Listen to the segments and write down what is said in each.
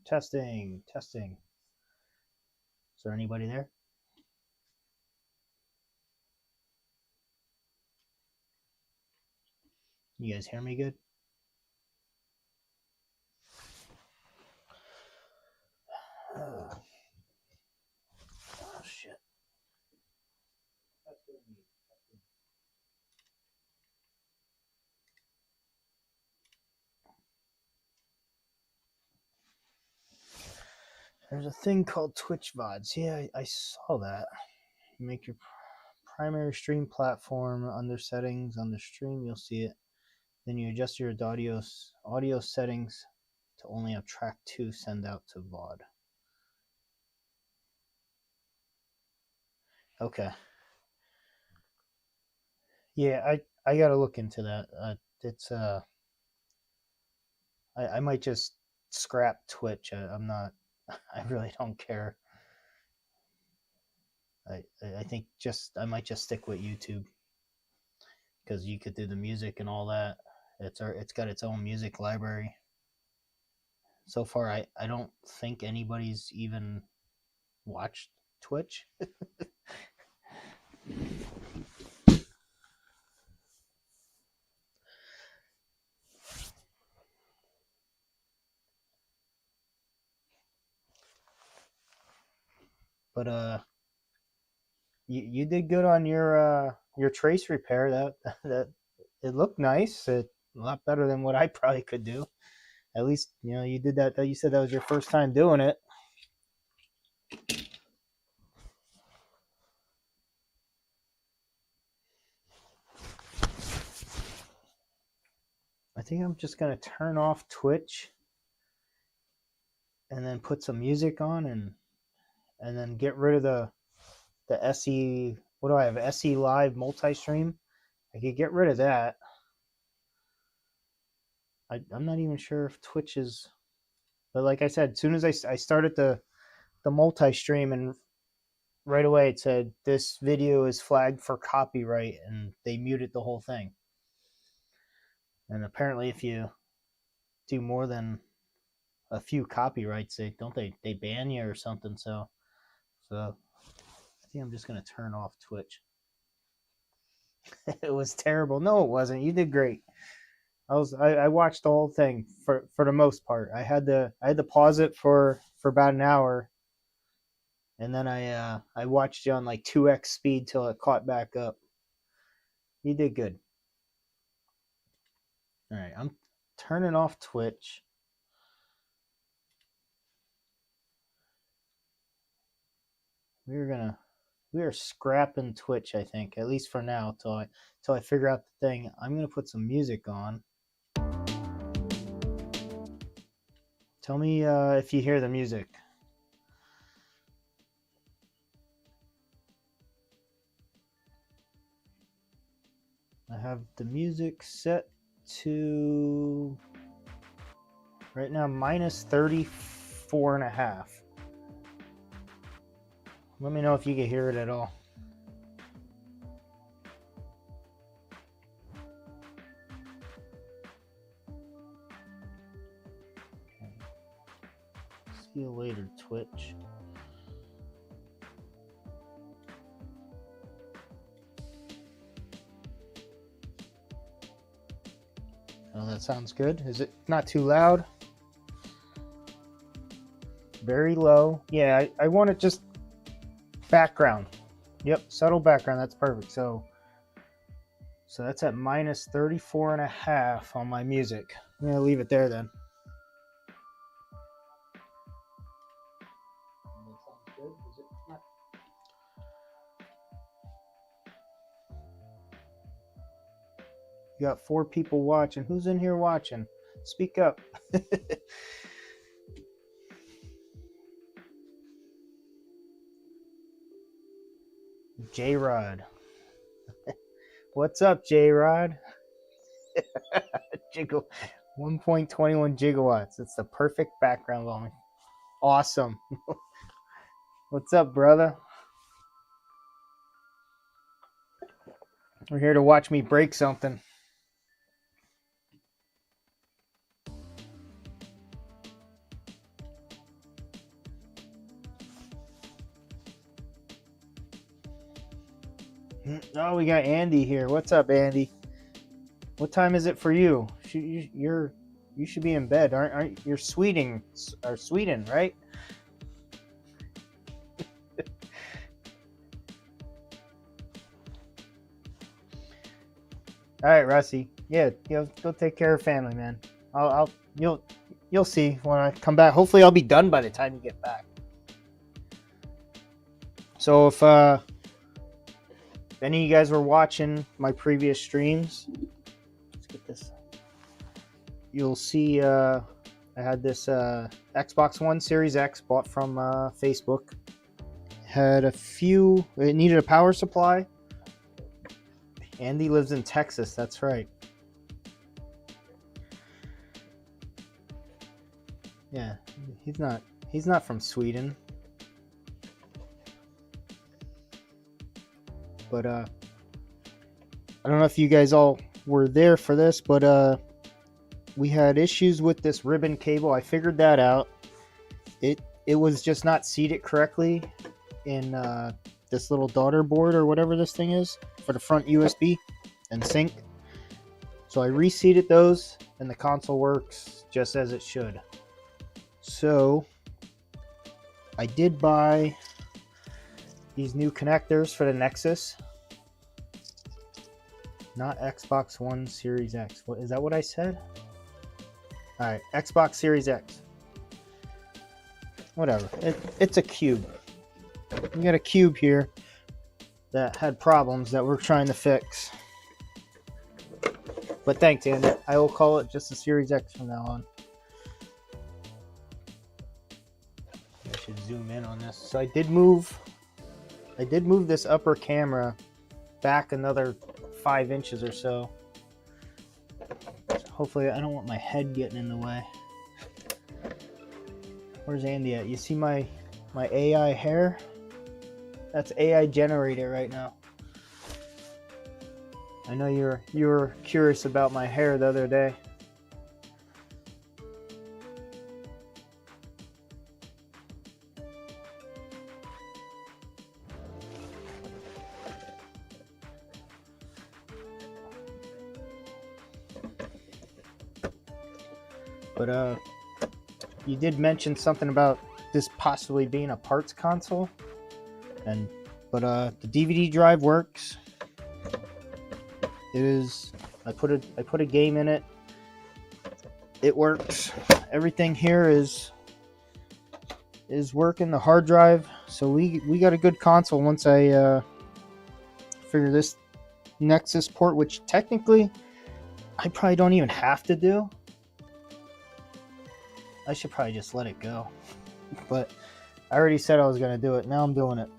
Testing, testing. Is there anybody there? You guys hear me good? Oh, shit. There's a thing called Twitch VODs. Yeah, I saw that. You make your primary stream platform under settings on the stream, you'll see it. Then you adjust your audio settings to only have track 2 send out to VOD. Okay. Yeah, I gotta look into that. It's I might just scrap Twitch. I'm not. I really don't care. I think I might just stick with YouTube because you could do the music and all that. It's got its own music library. So far, I don't think anybody's even watched Twitch. But you did good on your trace repair. That it looked nice. A lot better than what I probably could do. At least you did that. You said that was your first time doing it. I think I'm just gonna turn off Twitch and then put some music on and then get rid of the SE. What do I have? SE Live multi-stream. I could get rid of that. I'm not even sure if Twitch is, but like I said, as soon as I started the multi-stream, and right away it said this video is flagged for copyright, and they muted the whole thing. And apparently, if you do more than a few copyrights, they ban you or something. So I think I'm just gonna turn off Twitch. It was terrible. No, it wasn't. You did great. I watched the whole thing for the most part. I had to pause it for about an hour, and then I watched you on like 2x speed till it caught back up. You did good. All right, I'm turning off Twitch. We are scrapping Twitch, I think, at least for now, till I figure out the thing. I'm gonna put some music on. Tell me if you hear the music. I have the music set to right now minus 34.5. Let me know if you can hear it at all. Okay. See you later, Twitch. Oh, that sounds good. Is it not too loud? Very low. Yeah, I want it just background. Yep, subtle background. That's perfect. So that's at minus 34.5 on my music. I'm gonna leave it there then. You got 4 people watching. Who's in here watching? Speak up. J-Rod. What's up, J-Rod? Jiggle. 1.21 gigawatts. It's the perfect background volume. Awesome. What's up, brother? We're here to watch me break something. Oh, we got Andy here. What's up, Andy? What time is it for you? You should be in bed, aren't you're Sweden, right? All right, Rusty. Yeah, go take care of family, man. I'll you'll see when I come back. Hopefully, I'll be done by the time you get back. So if any of you guys were watching my previous streams, let's get this. You'll see I had this Xbox One Series X bought from Facebook. Had a few. It needed a power supply. Andy lives in Texas. That's right. Yeah, he's not from Sweden. But I don't know if you guys all were there for this, but we had issues with this ribbon cable. I figured that out. It was just not seated correctly in this little daughter board or whatever this thing is for the front USB and sync. So I reseated those and the console works just as it should. So I did buy these new connectors for the Nexus. Not Xbox One Series X. What is that what I said? Alright, Xbox Series X. Whatever. It's a cube. We got a cube here that had problems that we're trying to fix. But thanks, Andy. I will call it just a Series X from now on. I should zoom in on this. So I did move this upper camera back another 5 inches or so. Hopefully I don't want my head getting in the way. Where's Andy at? You see my AI hair? That's AI generated right now. I know you were curious about my hair the other day. But you did mention something about this possibly being a parts console, but the DVD drive works. It is. I put a game in it. It works. Everything here is working. The hard drive. So we got a good console once I figure this Nexus port, which technically I probably don't even have to do. I should probably just let it go. But I already said I was going to do it. Now I'm doing it.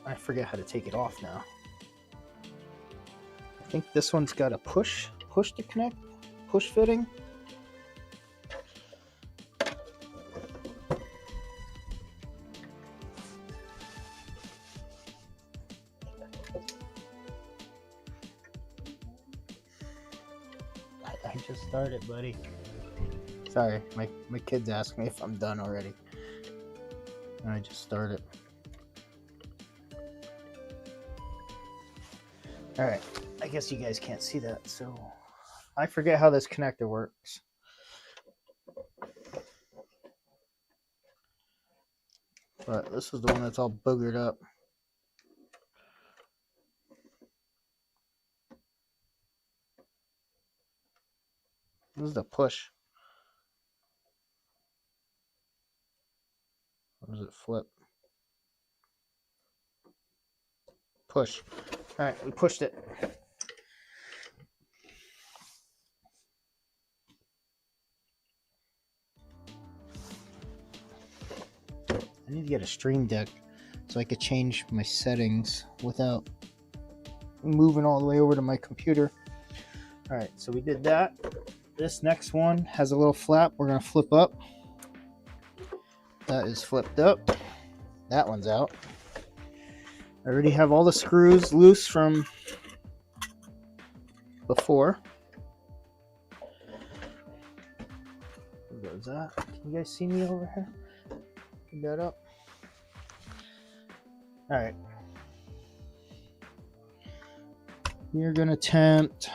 I forget how to take it off now. I think this one's got a push to connect, push fitting. I just started, buddy. Sorry, my kids ask me if I'm done already. And I just started. Alright, I guess you guys can't see that, so I forget how this connector works. But this is the one that's all boogered up. This is the push. Or does it flip? Push. Alright, we pushed it. I need to get a Stream Deck so I could change my settings without moving all the way over to my computer. Alright, so we did that. This next one has a little flap we're going to flip up. That is flipped up. That one's out. I already have all the screws loose from before. Where goes that? Can you guys see me over here? Put that up. All right. We're going to attempt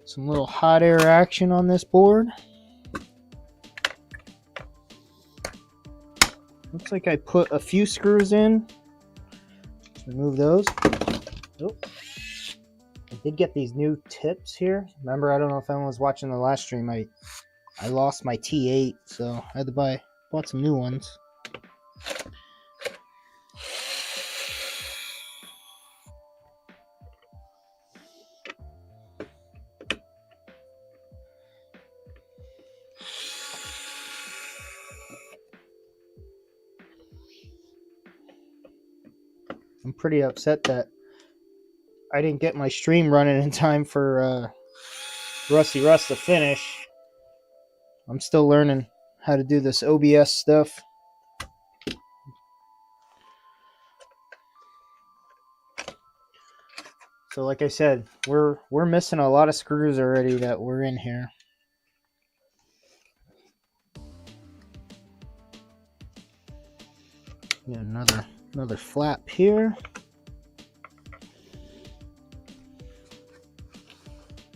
some little hot air action on this board. Looks like I put a few screws in. Remove those. Oh. I did get these new tips here. Remember, I don't know if anyone was watching the last stream. I lost my T8, so I had to bought some new ones. I'm pretty upset that I didn't get my stream running in time for Rusty Rust to finish. I'm still learning how to do this OBS stuff. So like I said, we're missing a lot of screws already that were in here. Got another flap here.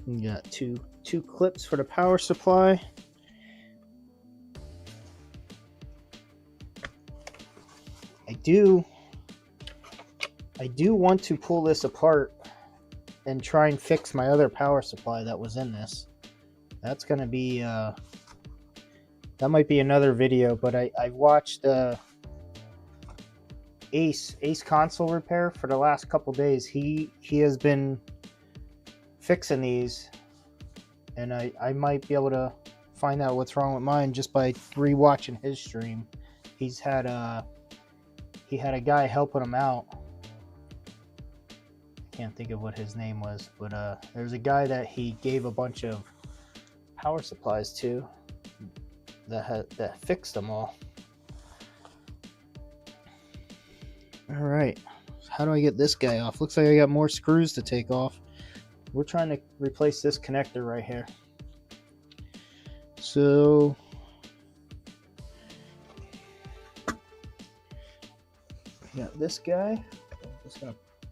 We got two clips for the power supply. I do want to pull this apart and try and fix my other power supply that was in this. That's gonna be that might be another video, but I watched Ace console repair for the last couple days. He has been fixing these, and I might be able to find out what's wrong with mine just by rewatching his stream. He had a guy helping him out. Can't think of what his name was, but there's a guy that he gave a bunch of power supplies to that fixed them all. All right, how do I get this guy off? Looks like I got more screws to take off. We're trying to replace this connector right here. So got this guy.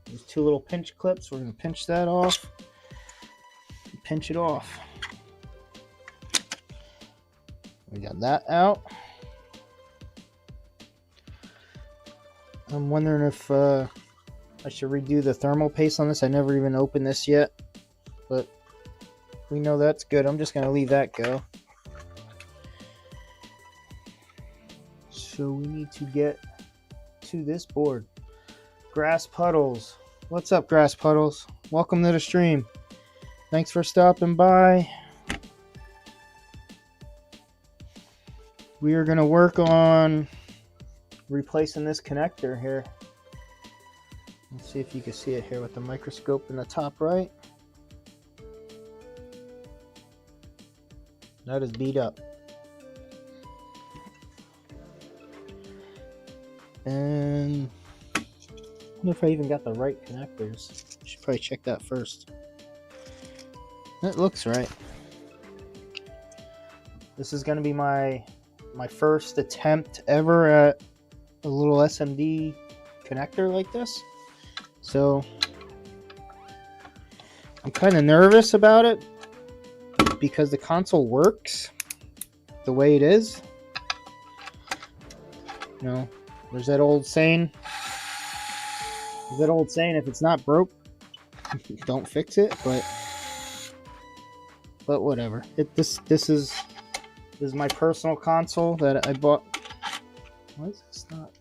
There's two little pinch clips. We're going to pinch that off. Pinch it off. We got that out. I'm wondering if I should redo the thermal paste on this. I never even opened this yet, but we know that's good. I'm just going to leave that go. So we need to get to this board. Grass Puddles. What's up, Grass Puddles? Welcome to the stream. Thanks for stopping by. We are going to work on replacing this connector here. Let's see if you can see it here with the microscope in the top right. That is beat up. And I wonder if I even got the right connectors. Should probably check that first. That looks right. This is going to be my first attempt ever at a little SMD connector like this. So I'm kind of nervous about it because the console works the way it is. You know, there's that old saying. If it's not broke, don't fix it. But whatever. This is my personal console that I bought. Why is this not?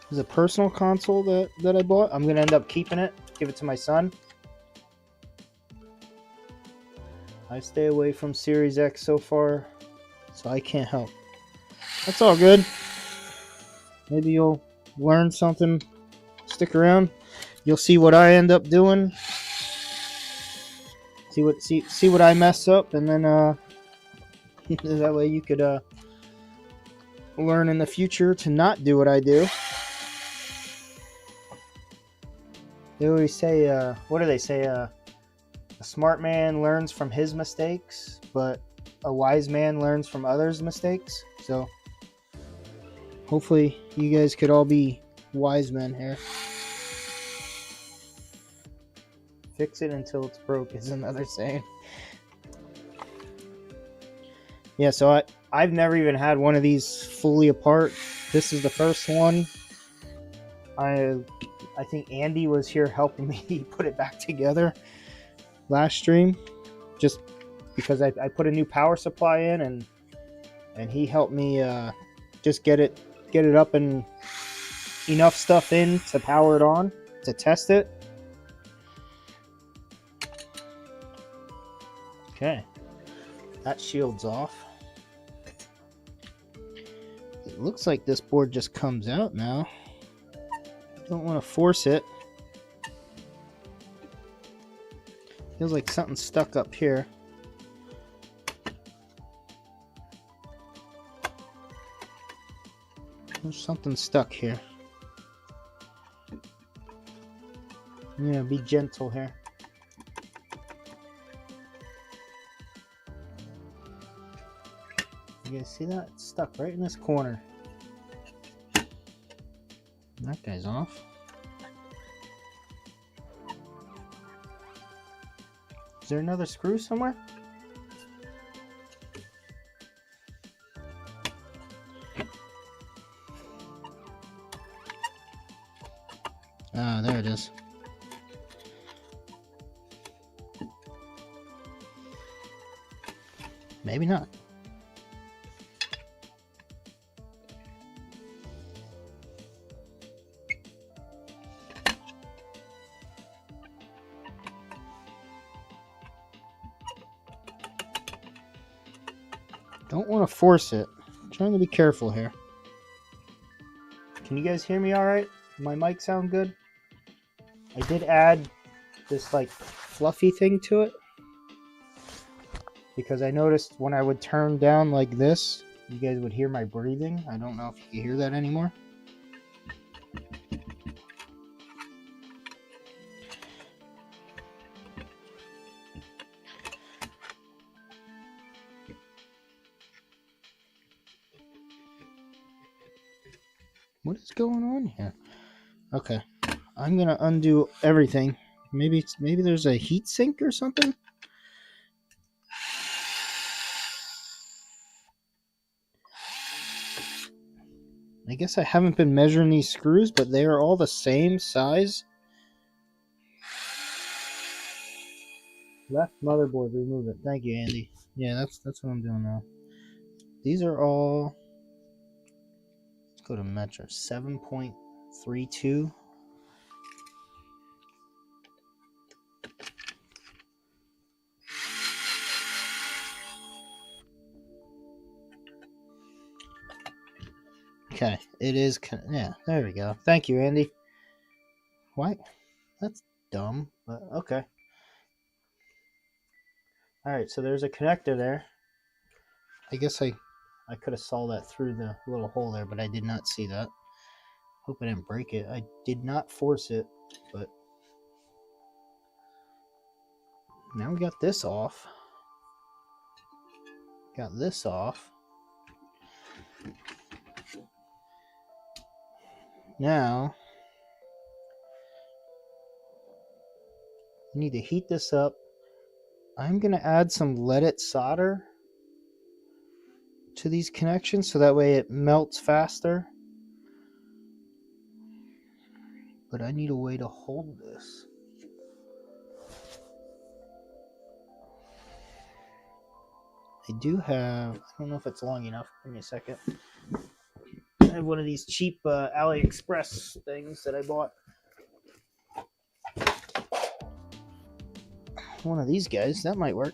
This is a personal console that I bought. I'm gonna end up keeping it. Give it to my son. I stay away from Series X so far, so I can't help. That's all good. Maybe you'll learn something. Stick around. You'll see what I end up doing. See what I mess up, and then that way you could learn in the future to not do what I do. They always say, what do they say? A smart man learns from his mistakes, but a wise man learns from others' mistakes. So Hopefully you guys could all be wise men here. Fix it until it's broke is another saying. Yeah, so I've never even had one of these fully apart. This is the first one. I think Andy was here helping me put it back together last stream, just because I put a new power supply in, and he helped me just get it up and enough stuff in to power it on to test it. Okay, that shield's off. It looks like this board just comes out now. Don't want to force it. Feels like something's stuck up here. There's something stuck here. I'm gonna be gentle here. You guys see that? It's stuck right in this corner. That guy's off. Is there another screw somewhere? Ah, there it is. Maybe not. Don't want to force it. I'm trying to be careful here. Can you guys hear me all right? My mic sound good? I did add this like fluffy thing to it, because I noticed when I would turn down like this, you guys would hear my breathing. I don't know if you can hear that anymore. What is going on here? Okay, I'm gonna undo everything. Maybe there's a heat sink or something. I guess I haven't been measuring these screws, but they are all the same size. Left motherboard, remove it. Thank you, Andy. Yeah, that's what I'm doing now. These are all. Let's go to Metro 7.32. Okay, it is. Yeah, there we go. Thank you, Andy. Why? That's dumb, but okay. Alright, so there's a connector there. I guess I could have saw that through the little hole there, but I did not see that. Hope I didn't break it. I did not force it, but now we got this off. Got this off. Now I need to heat this up. I'm going to add some leaded solder to these connections so that way it melts faster. But I need a way to hold this. I do have, I don't know if it's long enough. Give me a second. I have one of these cheap AliExpress things that I bought. One of these guys, that might work.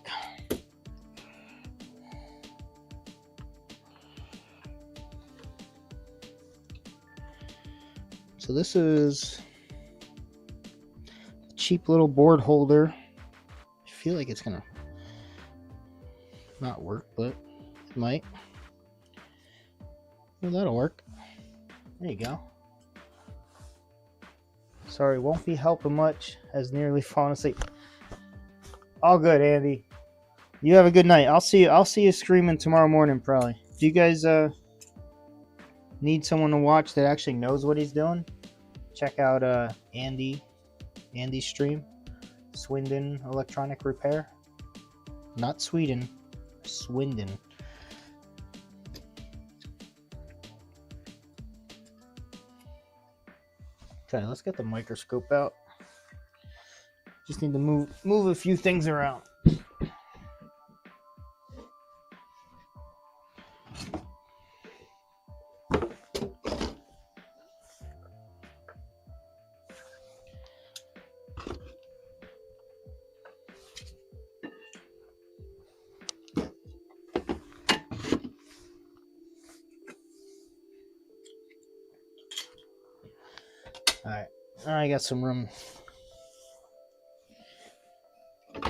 So this is a cheap little board holder. I feel like it's gonna not work, but it might. Well, that'll work. There you go. Sorry, won't be helping much. Has nearly fallen asleep. All good, Andy. You have a good night. I'll see you screaming tomorrow morning, probably. Do you guys need someone to watch that actually knows what he's doing, check out Andy's stream, Swindon Electronic Repair. Not Sweden, Swindon. Okay, let's get the microscope out. Just need to move a few things around. All right, I got some room. Let's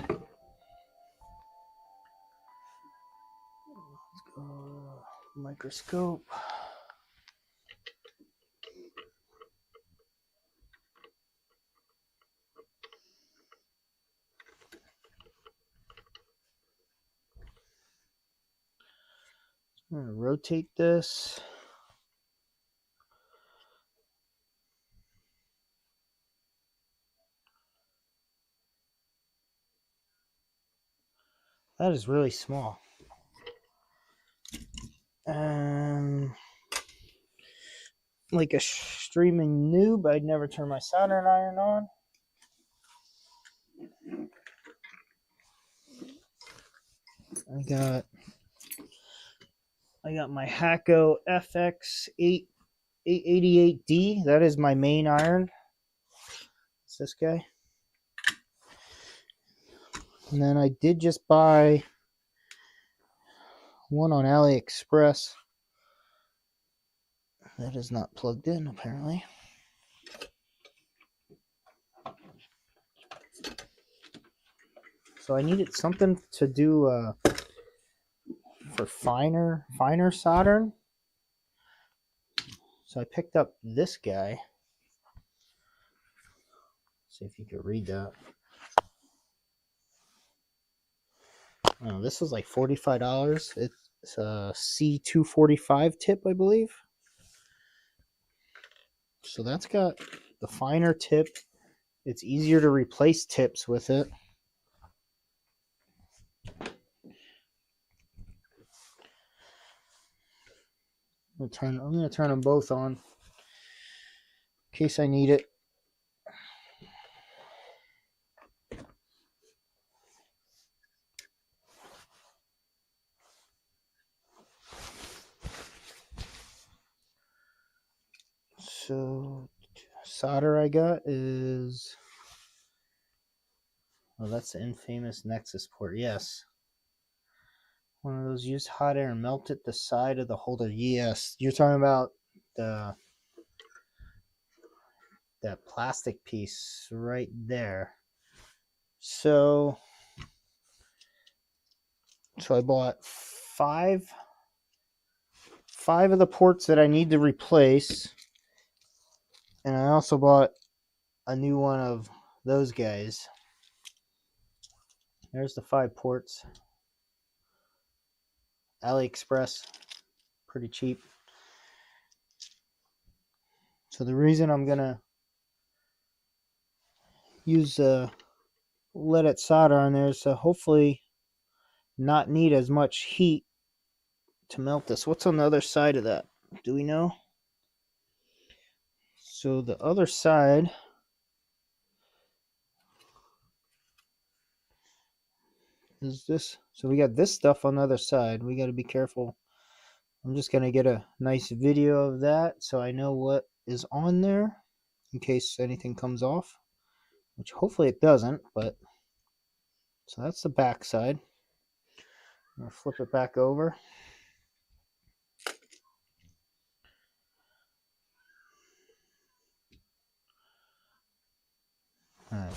go microscope. I'm gonna rotate this. That is really small. Like a streaming noob, I'd never turn my soldering iron on. I got my Hakko FX888D. That is my main iron. It's this guy. And then I did just buy one on AliExpress. That is not plugged in, apparently. So I needed something to do for finer soldering. So I picked up this guy. See if you could read that. Oh, this was like $45. It's a C245 tip, I believe. So that's got the finer tip. It's easier to replace tips with it. I'm gonna turn them both on in case I need it. So solder I got is, oh, that's the infamous Nexus port. Yes, one of those used hot air and melted the side of the holder. Yes, you're talking about that plastic piece right there. So I bought five of the ports that I need to replace, and I also bought a new one of those guys. There's the 5 ports. AliExpress, pretty cheap. So the reason I'm gonna use leaded solder on there is to hopefully not need as much heat to melt this. What's on the other side of that? Do we know? So the other side is this. So we got this stuff on the other side. We got to be careful. I'm just going to get a nice video of that so I know what is on there in case anything comes off, which hopefully it doesn't, but so that's the back side. I'm going to flip it back over. All right.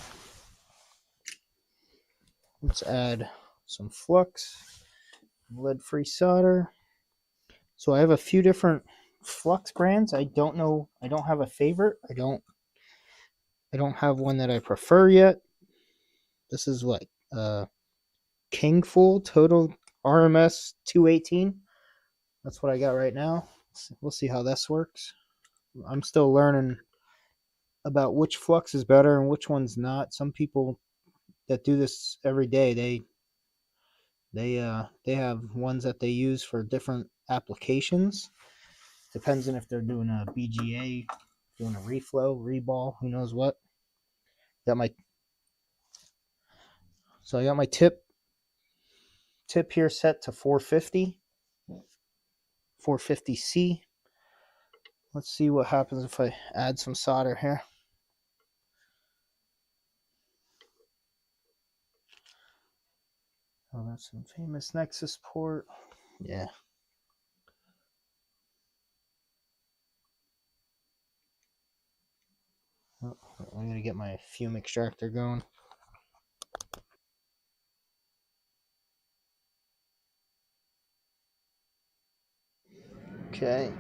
Let's add some flux, lead-free solder. So I have a few different flux brands. I don't know. I don't have a favorite. I don't have one that I prefer yet. This is like Kingful Total RMS 218. That's what I got right now. We'll see how this works. I'm still learning about which flux is better and which one's not. Some people that do this every day, they have ones that they use for different applications. Depends on if they're doing a BGA, doing a reflow, reball, who knows what. Got my so I got my tip here set to 450, 450C. Let's see what happens if I add some solder here. Oh, that's some famous Nexus port. Yeah. Oh, I'm gonna get my fume extractor going. Okay.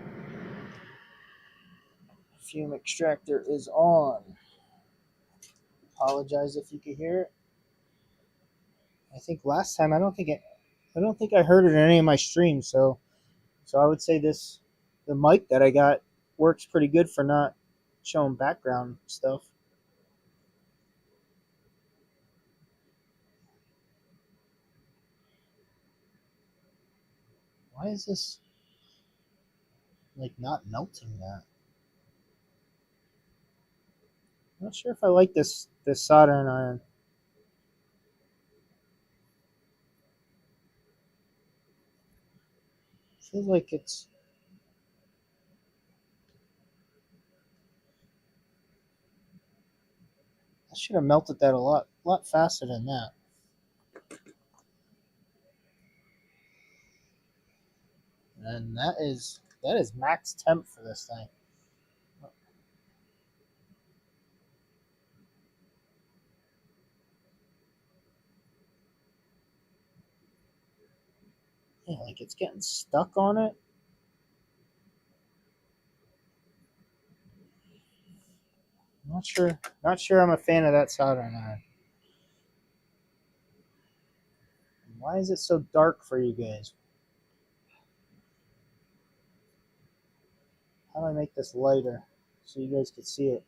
Fume extractor is on. Apologize if you could hear it. I think last time I don't think I heard it in any of my streams, so I would say the mic that I got works pretty good for not showing background stuff. Why is this like not melting that? I'm not sure if I like this soldering iron. Feels like it's I should have melted that a lot faster than that. And that is max temp for this thing. Yeah, like it's getting stuck on it. Not sure I'm a fan of that soldering iron. Why is it so dark for you guys? How do I make this lighter so you guys can see it?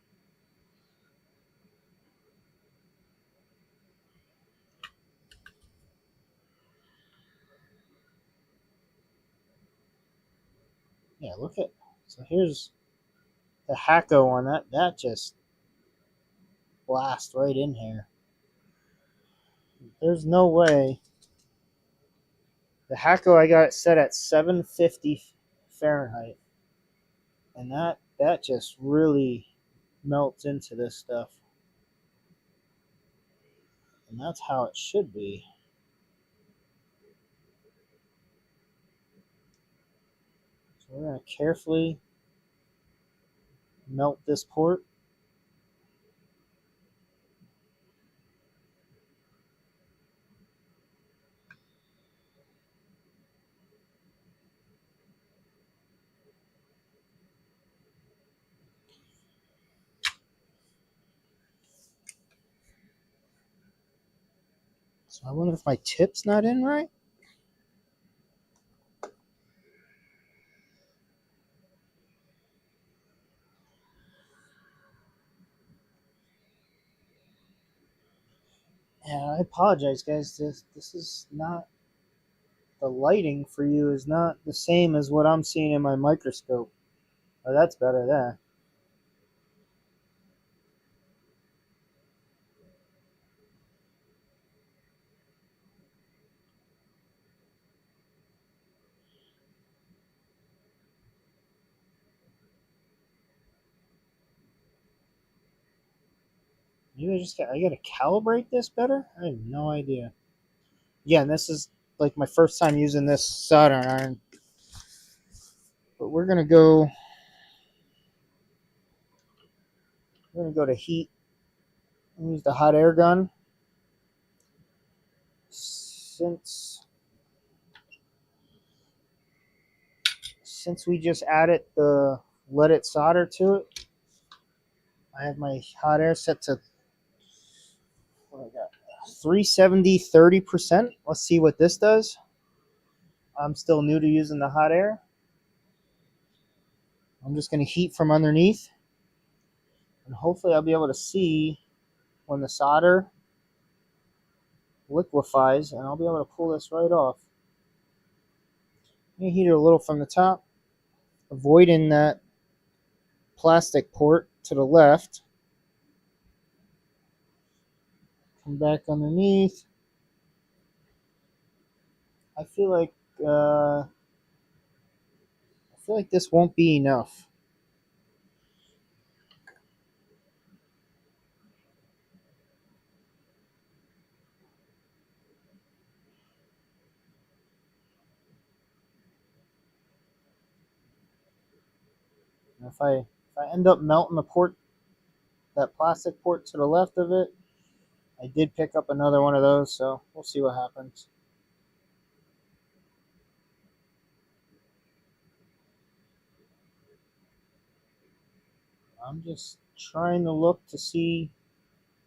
Yeah, look at. So here's the Hakko on that. That just blast right in here. There's no way. The Hakko I got it set at 750 Fahrenheit, and that just really melts into this stuff, and that's how it should be. So we're gonna carefully melt this port. So I wonder if my tip's not in right. Yeah, I apologize, guys. This is not the lighting for you is not the same as what I'm seeing in my microscope. Oh, that's better there. Maybe I gotta calibrate this better. I have no idea. Again, this is like my first time using this soldering iron, but we're gonna go. We're gonna go to heat. Use the hot air gun. Since we just added the let it solder to it, I have my hot air set to what I got 370 30%. Let's see what this does. I'm still new to using the hot air. I'm just going to heat from underneath, and hopefully I'll be able to see when the solder liquefies, and I'll be able to pull this right off. I'm going to heat it a little from the top, avoiding that plastic port to the left. Come back underneath. I feel like this won't be enough. If I end up melting the port, that plastic port to the left of it, I did pick up another one of those, so we'll see what happens. I'm just trying to look to see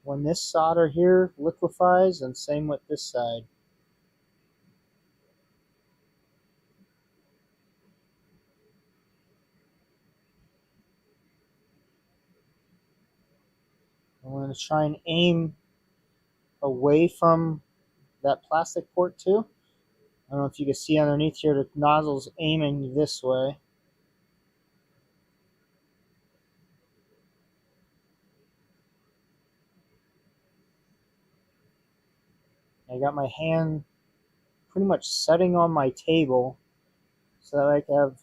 when this solder here liquefies, and same with this side. I'm going to try and aim away from that plastic port too. I don't know if you can see underneath here, the nozzle's aiming this way. I got my hand pretty much setting on my table so that I can have,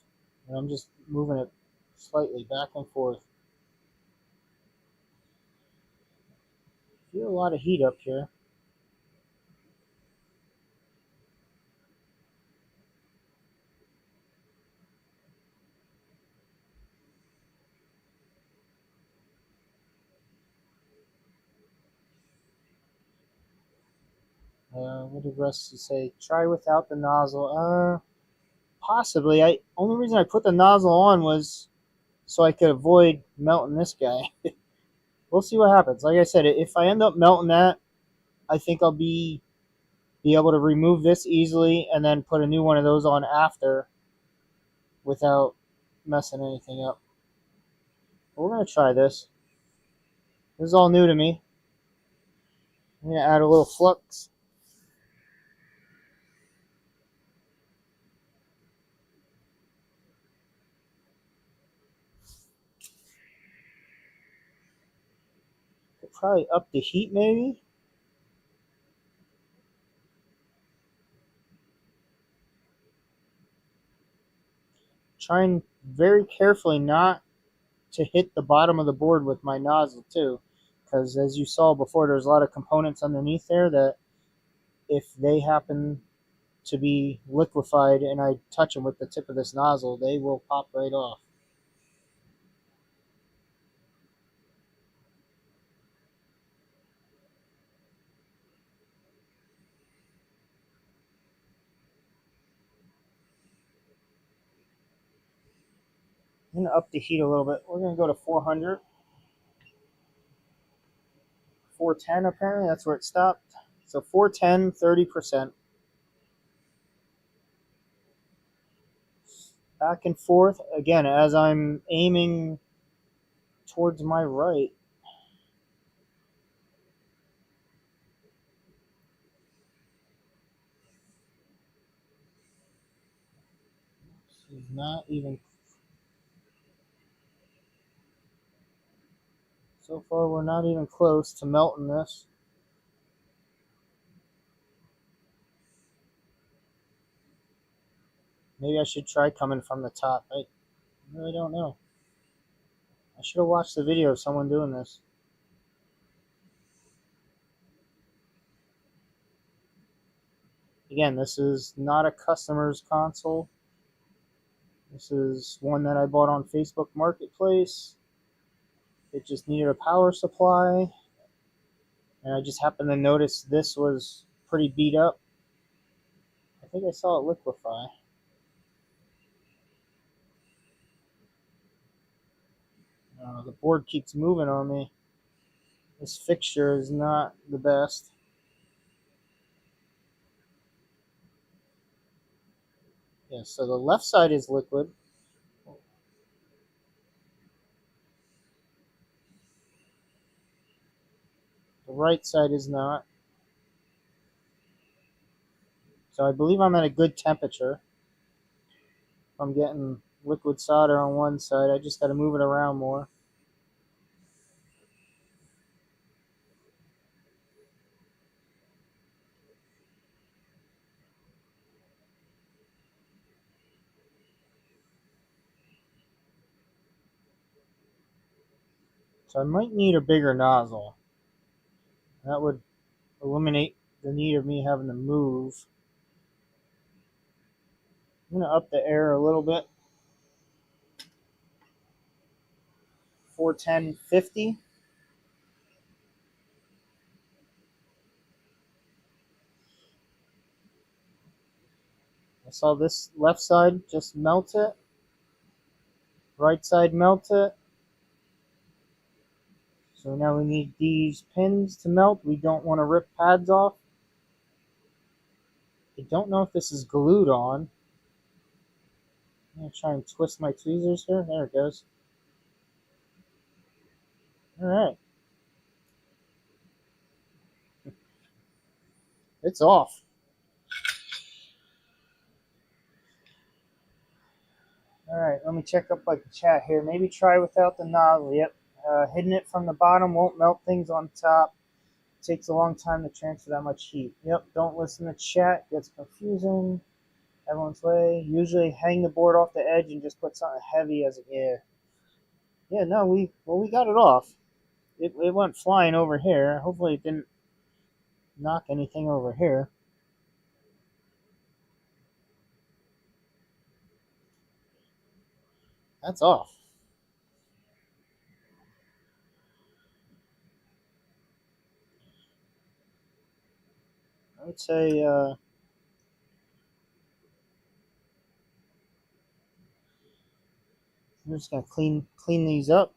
and I'm just moving it slightly back and forth. Feel a lot of heat up here. What did Rusty say? Try without the nozzle. Possibly. Only reason I put the nozzle on was so I could avoid melting this guy. We'll see what happens. Like I said, if I end up melting that, I think I'll be able to remove this easily and then put a new one of those on after without messing anything up. But we're gonna try this. This is all new to me. I'm gonna add a little flux. Could probably up the heat maybe. Trying very carefully not to hit the bottom of the board with my nozzle too, because as you saw before, there's a lot of components underneath there that if they happen to be liquefied and I touch them with the tip of this nozzle, they will pop right off. I'm going to up the heat a little bit. We're going to go to 400. 410 apparently, that's where it stopped. So 410, 30%. Back and forth. Again, as I'm aiming towards my right. This is not even... So far, we're not even close to melting this. Maybe I should try coming from the top. I really don't know. I should have watched the video of someone doing this. Again, this is not a customer's console. This is one that I bought on Facebook Marketplace. It just needed a power supply. And I just happened to notice this was pretty beat up. I think I saw it liquefy. The board keeps moving on me. This fixture is not the best. Yeah, so the left side is liquid. right side is not. So I believe I'm at a good temperature. I'm getting liquid solder on one side. I just got to move it around more. So I might need a bigger nozzle. That would eliminate the need of me having to move. I'm going to up the air a little bit. 410-50. I saw this left side just melt it. Right side melt it. So now we need these pins to melt. We don't want to rip pads off. I don't know if this is glued on. I'm going to try and twist my tweezers here. There it goes. Alright. It's off. Alright, let me check up like the chat here. Maybe try without the nozzle. Yep. Hitting it from the bottom won't melt things on top. It takes a long time to transfer that much heat. Yep, don't listen to chat. Gets confusing. Everyone's way. Usually hang the board off the edge and just put something heavy as it. Yeah. Yeah, no, we got it off. It went flying over here. Hopefully it didn't knock anything over here. That's off. I would say I'm just gonna clean these up.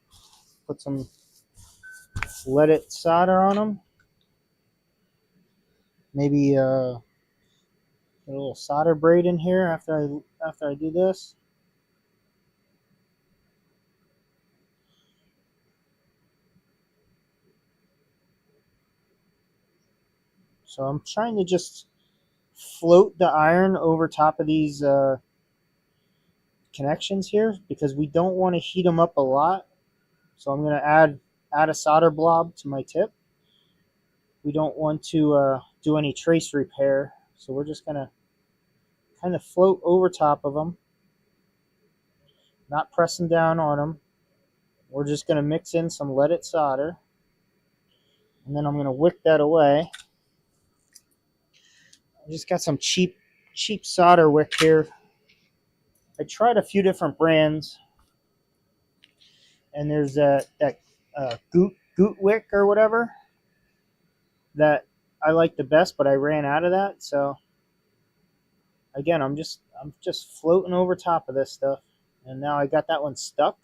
Put some leaded solder on them. Maybe get a little solder braid in here after I do this. So I'm trying to just float the iron over top of these connections here because we don't want to heat them up a lot. So I'm going to add a solder blob to my tip. We don't want to do any trace repair, so we're just going to kind of float over top of them, not pressing down on them. We're just going to mix in some leaded solder, and then I'm going to wick that away. I just got some cheap solder wick here. I tried a few different brands, and there's that Goot wick or whatever that I like the best, but I ran out of that. So again, I'm just floating over top of this stuff, and now I got that one stuck.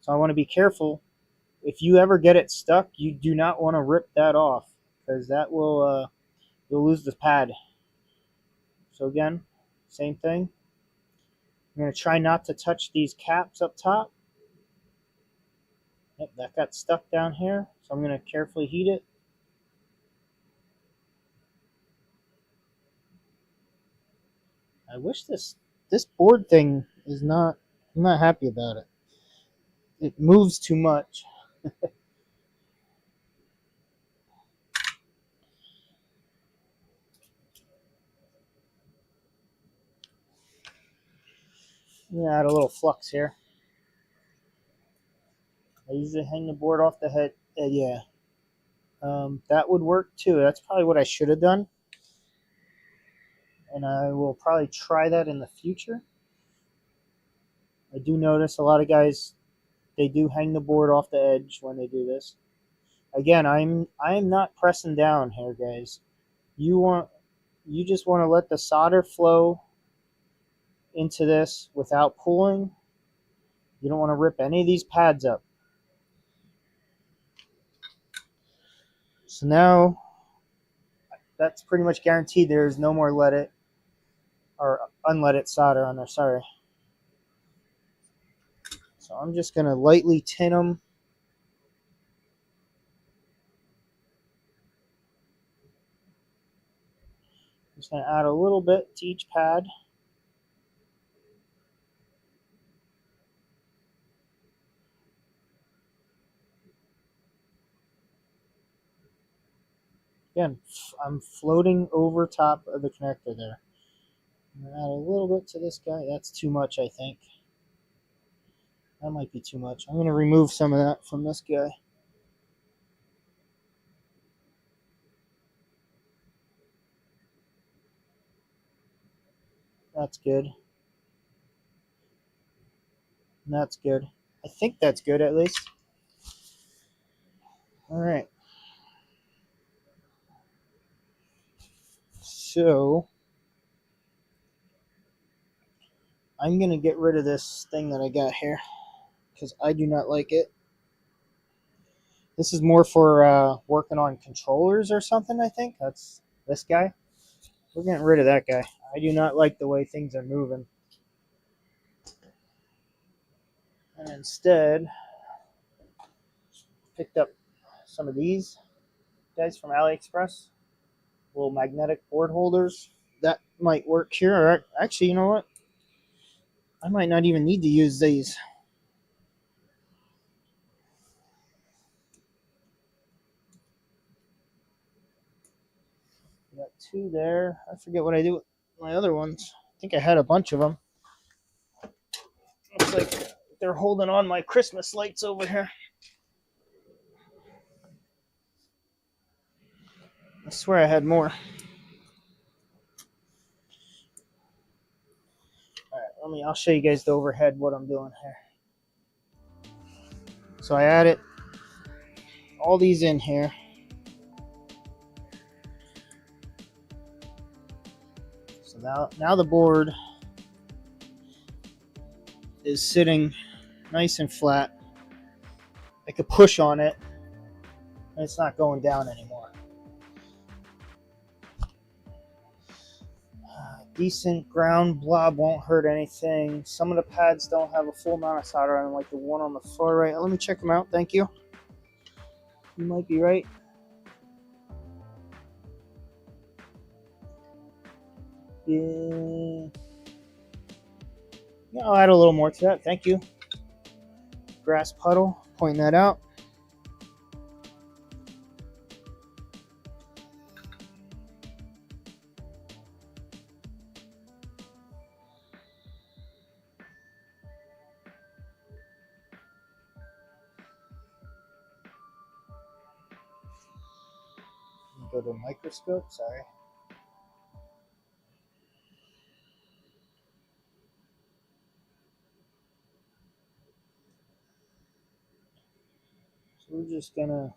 So I want to be careful. If you ever get it stuck, you do not want to rip that off because that will you'll lose the pad. So again, same thing. I'm going to try not to touch these caps up top. Yep, that got stuck down here, so I'm going to carefully heat it. I wish this board thing is not. I'm not happy about it. It moves too much. Yeah, add a little flux here. I usually hang the board off the head. Yeah, that would work too. That's probably what I should have done, and I will probably try that in the future. I do notice a lot of guys, they do hang the board off the edge when they do this. Again, I'm not pressing down here, guys. You just want to let the solder flow into this without pulling. You don't want to rip any of these pads up. So now that's pretty much guaranteed. There's no more leaded or unleaded solder on there. Sorry. So I'm just gonna lightly tin them. Just going to add a little bit to each pad. Again, I'm floating over top of the connector there. I'm going to add a little bit to this guy. That's too much, I think. That might be too much. I'm going to remove some of that from this guy. That's good. And that's good. I think that's good at least. All right. So I'm going to get rid of this thing that I got here because I do not like it. This is more for working on controllers or something, I think. That's this guy. We're getting rid of that guy. I do not like the way things are moving. And instead, picked up some of these guys from AliExpress. Little magnetic board holders. That might work here. Or actually, you know what? I might not even need to use these. Got two there. I forget what I do with my other ones. I think I had a bunch of them. Looks like they're holding on my Christmas lights over here. I swear I had more. Alright, I'll show you guys the overhead what I'm doing here. So I added all these in here. So now the board is sitting nice and flat. I could push on it and it's not going down anymore. Decent ground blob won't hurt anything. Some of the pads don't have a full amount of solder on them, like the one on the far right. Let me check them out. Thank you. You might be right. Yeah, I'll add a little more to that. Thank you. Grass puddle, pointing that out. Go to microscope, sorry. So we're just gonna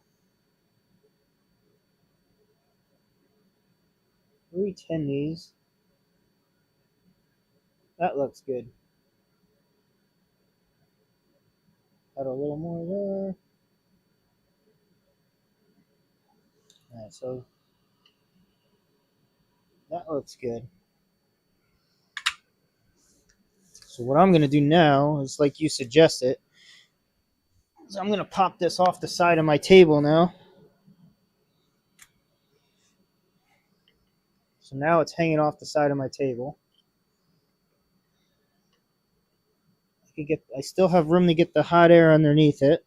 re-tin these. That looks good. Add a little more there. Alright, so that looks good. So what I'm going to do now is, like you suggested, is I'm going to pop this off the side of my table now. So now it's hanging off the side of my table. I still have room to get the hot air underneath it.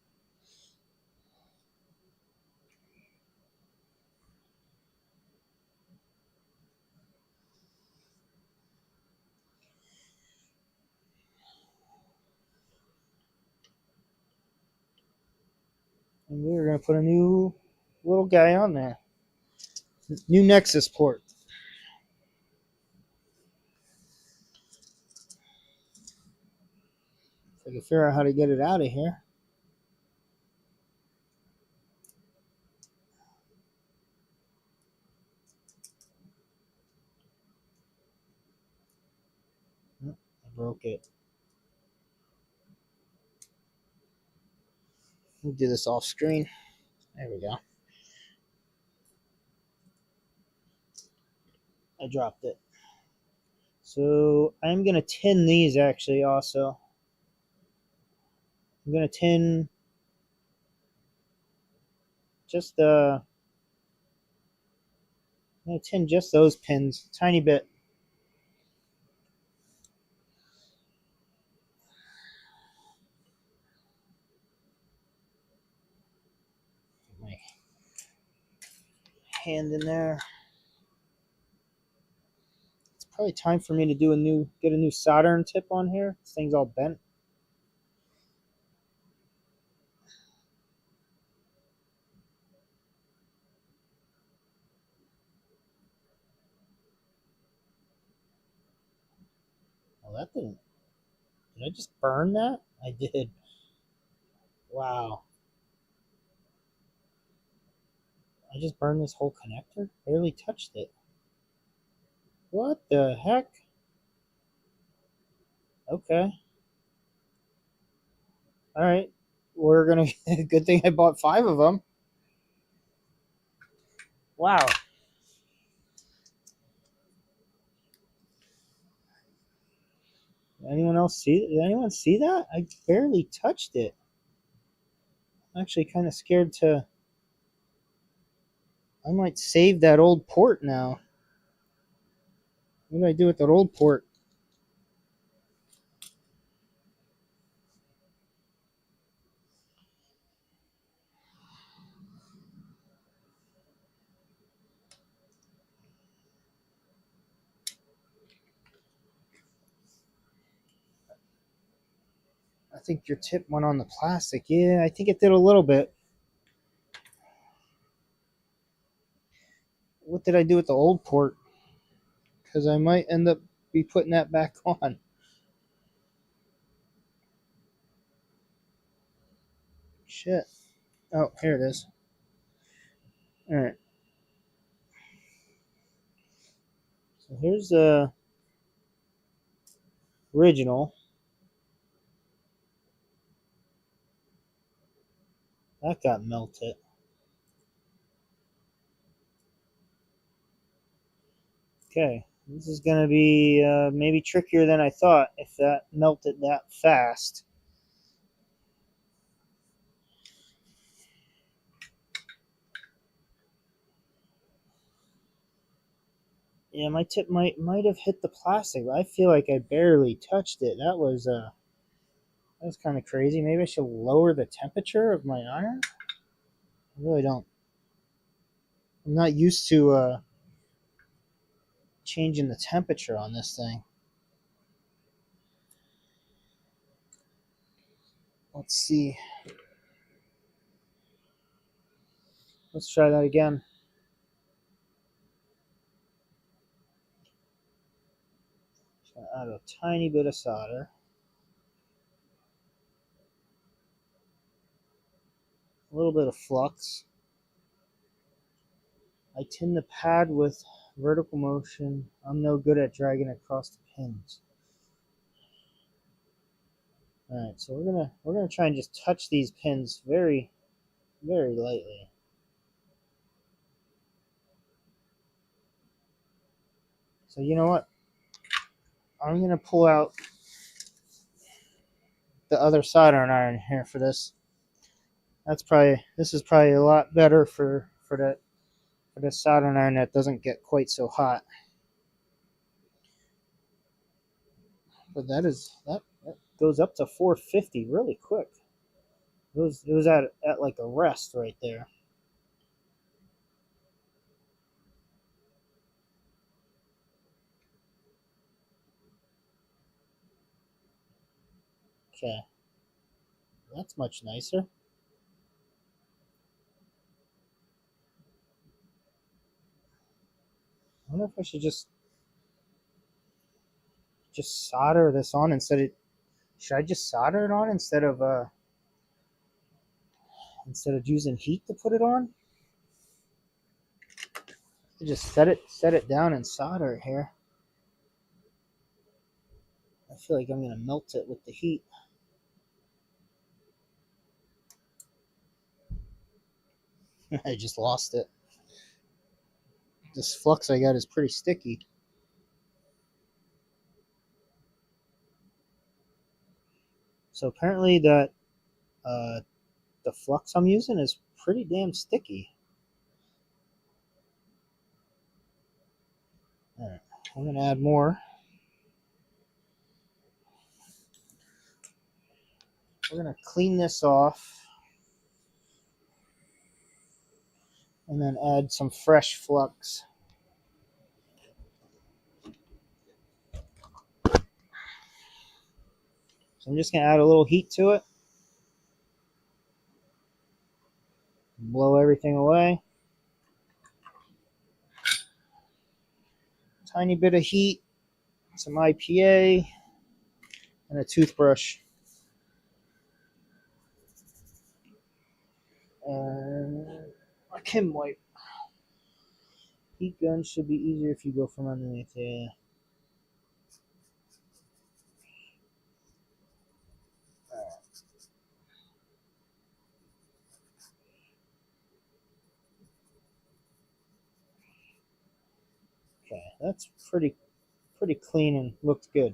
And we're going to put a new little guy on there. New Nexus port. If I can figure out how to get it out of here. I broke it. We'll do this off screen. There we go. I dropped it. So I'm going to tin these actually also. I'm going to tin just I'm going to tin just those pins, a tiny bit. Get my hand in there. It's probably time for me to get a new soldering tip on here. This thing's all bent. Oh, that didn't. Did I just burn that? I did. Wow. I just burned this whole connector? Barely touched it. What the heck? Okay. Alright. We're gonna. Good thing I bought 5 of them. Wow. Did anyone see that? I barely touched it. I'm actually kind of scared to. I might save that old port now. What do I do with that old port? I think your tip went on the plastic. Yeah, I think it did a little bit. What did I do with the old port? Because I might end up be putting that back on. Shit. Oh, here it is. Alright. So here's the original. That got melted. Okay. This is going to be maybe trickier than I thought if that melted that fast. Yeah, my tip might have hit the plastic, but I feel like I barely touched it. That was kind of crazy. Maybe I should lower the temperature of my iron. I really don't. I'm not used to changing the temperature on this thing. Let's see. Let's try that again. Add a tiny bit of solder. A little bit of flux. I tin the pad with vertical motion. I'm no good at dragging across the pins. Alright, so we're gonna try and just touch these pins very, very lightly. So you know what? I'm gonna pull out the other soldering iron here for this. This is probably a lot better for the soldering iron that doesn't get quite so hot. But that goes up to 450 really quick. It was at like a rest right there. Okay, that's much nicer. I wonder if I should just solder this on instead of. Should I just solder it on instead of using heat to put it on? I just set it down and solder it here. I feel like I'm gonna melt it with the heat. I just lost it. This flux I got is pretty sticky. So apparently that the flux I'm using is pretty damn sticky. We're going to add more. We're going to clean this off and then add some fresh flux. So I'm just going to add a little heat to it. Blow everything away. Tiny bit of heat, some IPA, and a toothbrush. And a Kim wipe. Heat gun should be easier if you go from underneath. Yeah. Okay, that's pretty clean and looks good.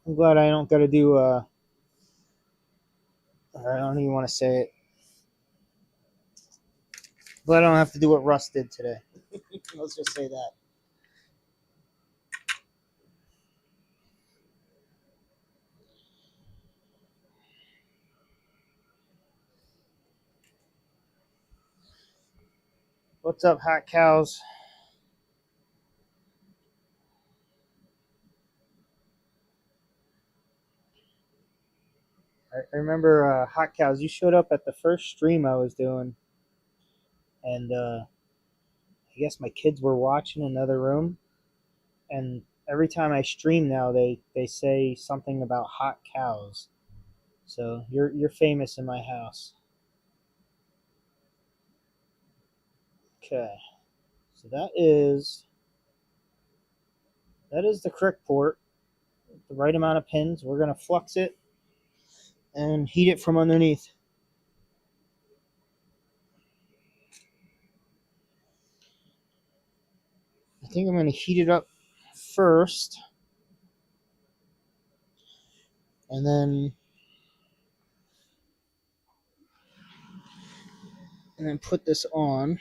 I'm glad I don't got to do. I don't even want to say it. But I don't have to do what Russ did today. Let's just say that. What's up, hot cows? I remember hot cows. You showed up at the first stream I was doing, and I guess my kids were watching in another room, and every time I stream now, they say something about hot cows. So you're famous in my house. Okay, so that is the correct port. The right amount of pins. We're gonna flux it and heat it from underneath. I think I'm gonna heat it up first, and then put this on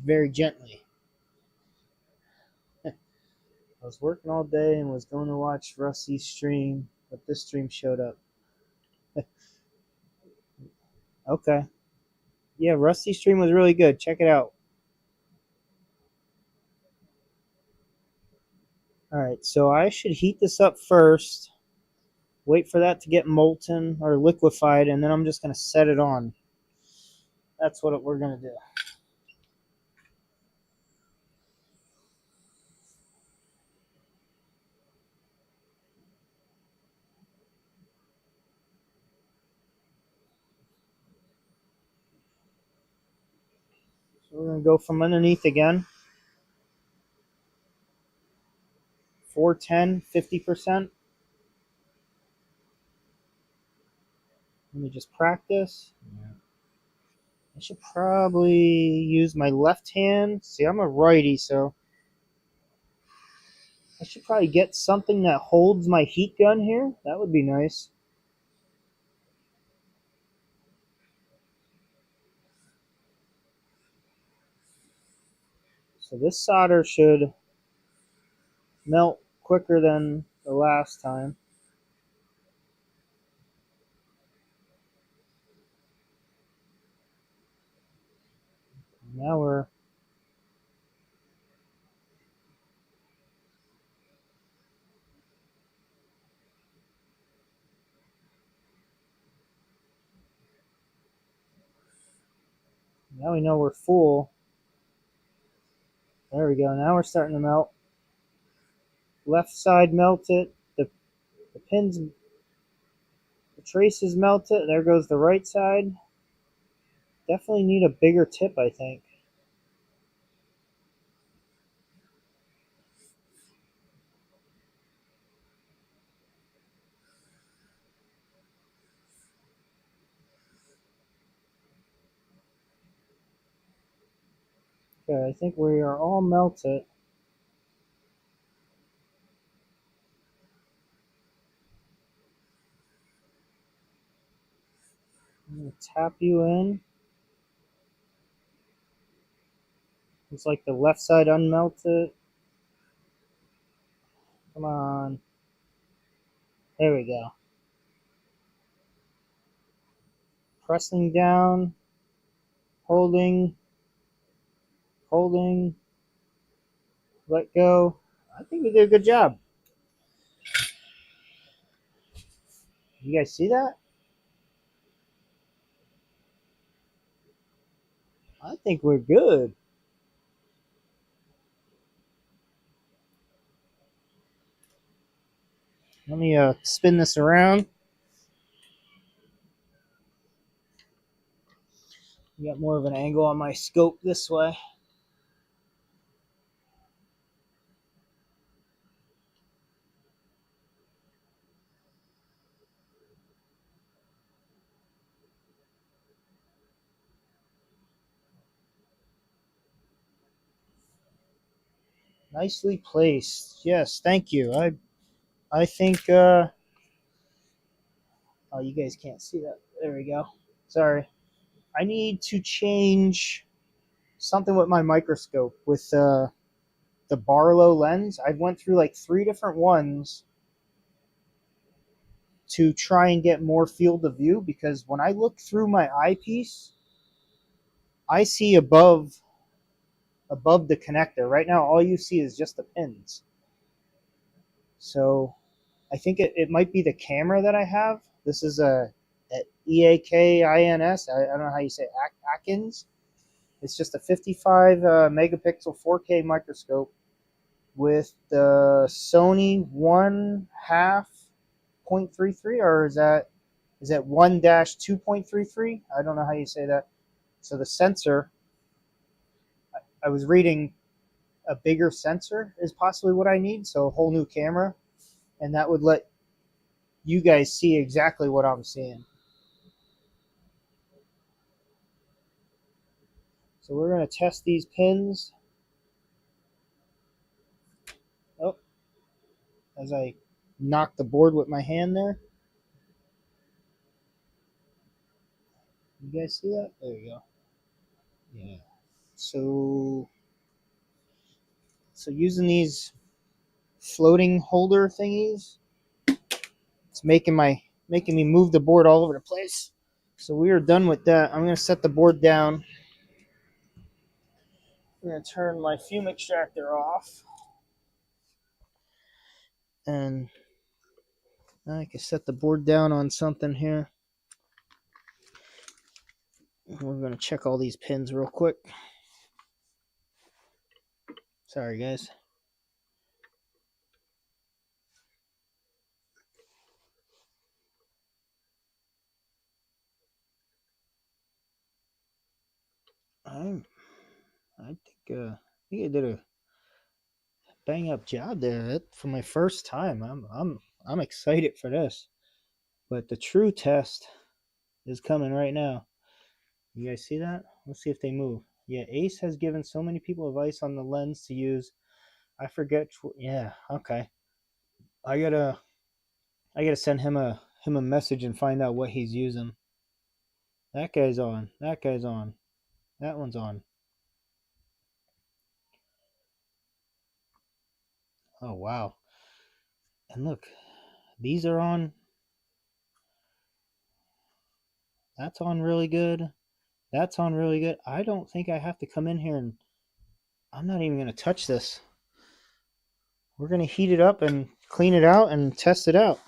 very gently. I was working all day and was going to watch Rusty's stream, but this stream showed up. Okay. Yeah, Rusty's stream was really good. Check it out. All right, so I should heat this up first, wait for that to get molten or liquefied, and then I'm just going to set it on. That's what we're going to do. So we're going to go from underneath again. 410, 50%. Let me just practice. Yeah. I should probably use my left hand. See, I'm a righty, so I should probably get something that holds my heat gun here. That would be nice. So this solder should melt quicker than the last time. Now we know we're full. There we go. Now we're starting to melt. Left side melted. The pins, the traces melted. There goes the right side. Definitely need a bigger tip, I think. Okay, I think we are all melted. I'm going to tap you in. It's like the left side unmelted. Come on. There we go. Pressing down, holding, holding, let go. I think we did a good job. You guys see that? I think we're good. Let me spin this around. You got more of an angle on my scope this way. Nicely placed. Yes, thank you. I think oh, you guys can't see that. There we go. Sorry. I need to change something with my microscope with the Barlow lens. I went through like 3 different ones to try and get more field of view, because when I look through my eyepiece, I see above the connector. Right now all you see is just the pins. So I think it might be the camera that I have. This is a EAKINS. I don't know how you say it. Atkins. It's just a 55 megapixel 4K microscope with the Sony 1/2.33, or is that 1-2.33? I don't know how you say that. So the sensor, I was reading a bigger sensor is possibly what I need. So a whole new camera, and that would let you guys see exactly what I'm seeing. So we're going to test these pins. Oh, as I knock the board with my hand there. You guys see that? There you go. Yeah. So using these floating holder thingies, it's making me move the board all over the place. So we are done with that. I'm going to set the board down. I'm going to turn my fume extractor off. And I can set the board down on something here. We're going to check all these pins real quick. Sorry, guys. I think I did a bang up job there for my first time. I'm excited for this. But the true test is coming right now. You guys see that? Let's see if they move. Yeah, Ace has given so many people advice on the lens to use. I forget. Yeah, okay. I gotta send him a message and find out what he's using. That guy's on. That guy's on. That one's on. Oh wow. And look, these are on. That's on really good. That's on really good. I don't think I have to come in here and I'm not even going to touch this. We're going to heat it up and clean it out and test it out.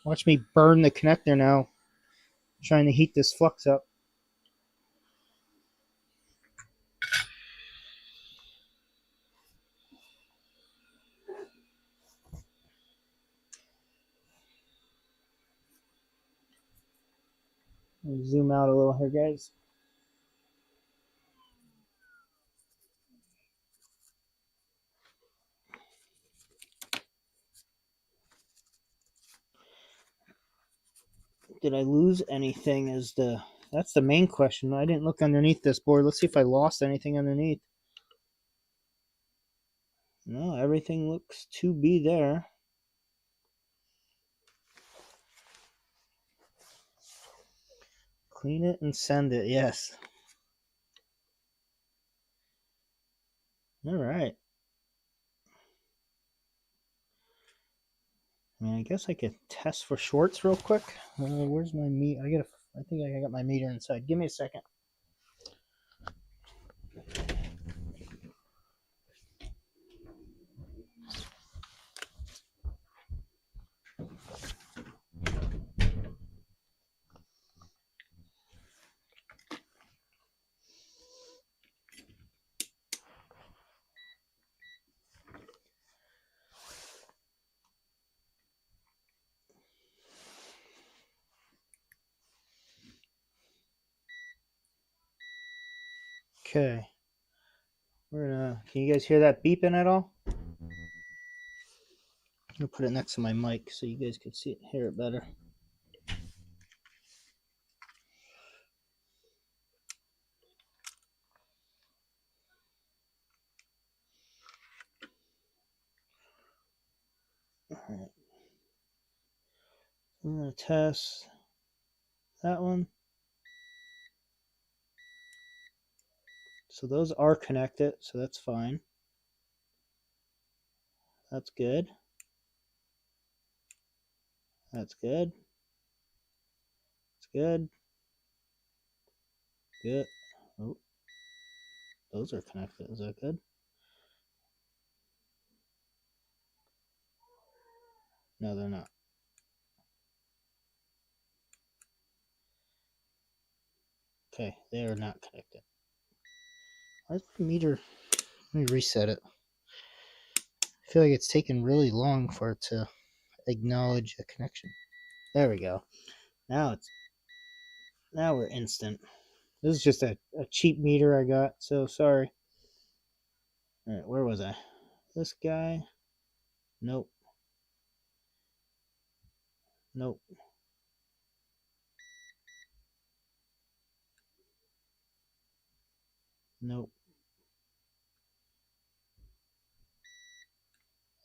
Watch me burn the connector now, trying to heat this flux up. Zoom out a little here, guys. Did I lose anything? That's the main question. I didn't look underneath this board. Let's see if I lost anything underneath. No, everything looks to be there. Clean it and send it. Yes. All right. I mean, I guess I could test for shorts real quick. Where's my meter? I think I got my meter inside. Give me a second. Okay. Can you guys hear that beeping at all? I'm gonna put it next to my mic so you guys can see it, hear it better. All right. I'm gonna test that one. So those are connected, so that's fine. That's good. That's good. That's good. Good. Oh, those are connected. Is that good? No, they're not. Okay, they are not connected. Where's my meter? Let me reset it. I feel like it's taken really long for it to acknowledge a connection. There we go. Now we're instant. This is just a cheap meter I got, so sorry. Alright, where was I? This guy? Nope. Nope. Nope.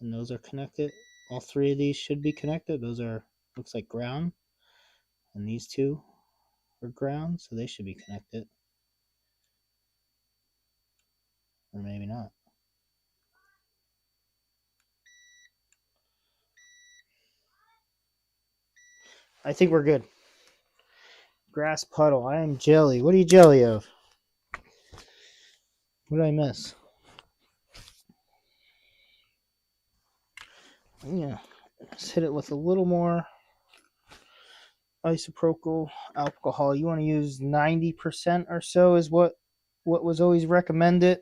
And those are connected. All three of these should be connected. Those are, looks like ground. And these two are ground, so they should be connected. Or maybe not. I think we're good. Grass puddle. I am jelly. What are you jelly of? What did I miss? Yeah. Let's hit it with a little more isopropyl alcohol. You want to use 90% or so is what was always recommended.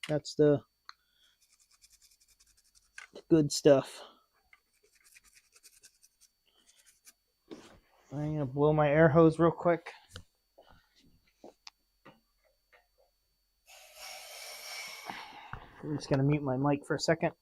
That's the good stuff. I'm gonna blow my air hose real quick. I'm just gonna mute my mic for a second.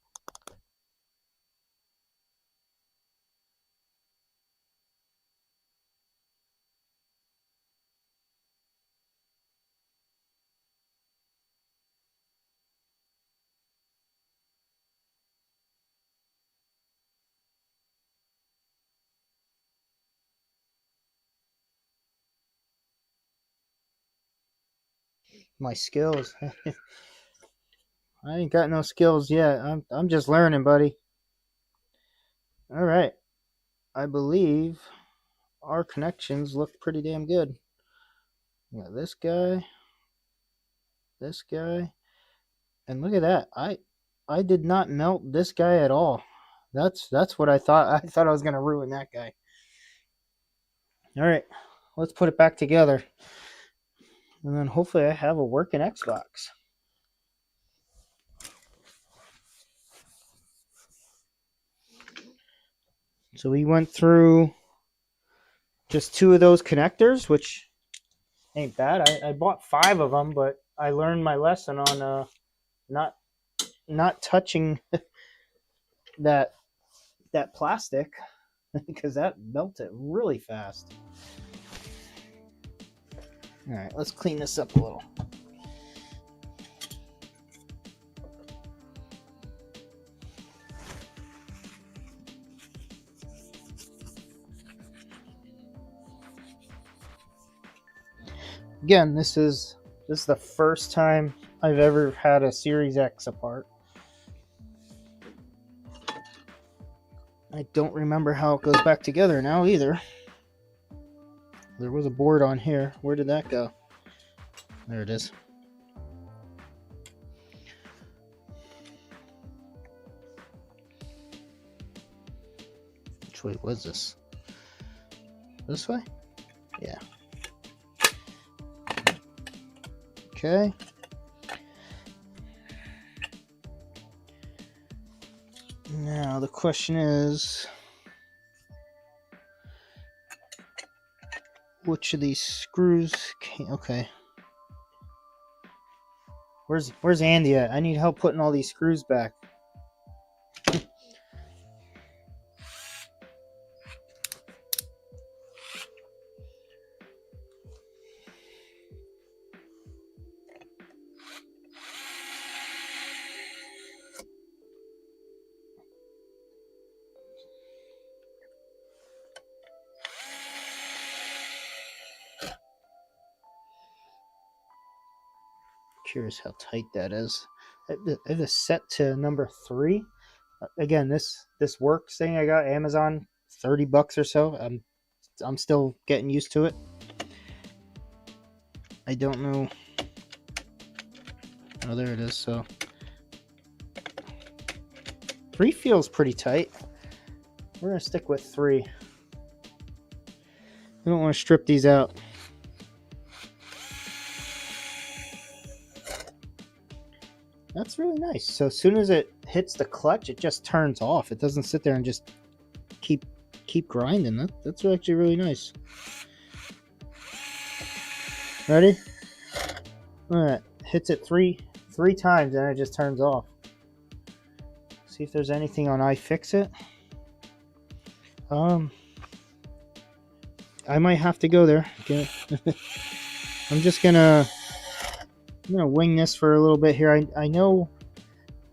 My skills. I ain't got no skills yet. I'm just learning, buddy. All right. I believe our connections look pretty damn good. We got this guy, and look at that. I did not melt this guy at all. That's what I thought. I thought I was gonna ruin that guy. All right, let's put it back together, and then hopefully I have a working Xbox. So we went through just 2 of those connectors, which ain't bad. I bought 5 of them, but I learned my lesson on not touching that plastic because that melted really fast. All right, let's clean this up a little. Again, this is the first time I've ever had a Series X apart. I don't remember how it goes back together now either. There was a board on here. Where did that go? There it is. Which way was this? This way? Yeah. Okay. Now the question is, which of these screws can, okay. Where's Andy at? I need help putting all these screws back. Curious how tight that is. I have this set to number 3. Again, this works thing I got Amazon, $30 or so. I'm still getting used to it. I don't know. Oh, there it is. So 3 feels pretty tight. We're gonna stick with 3. We don't want to strip these out. That's really nice. So as soon as it hits the clutch, it just turns off. It doesn't sit there and just keep grinding. That's actually really nice. Ready? All right. Hits it three times and it just turns off. See if there's anything on iFixit. I might have to go there. I'm gonna wing this for a little bit here. I know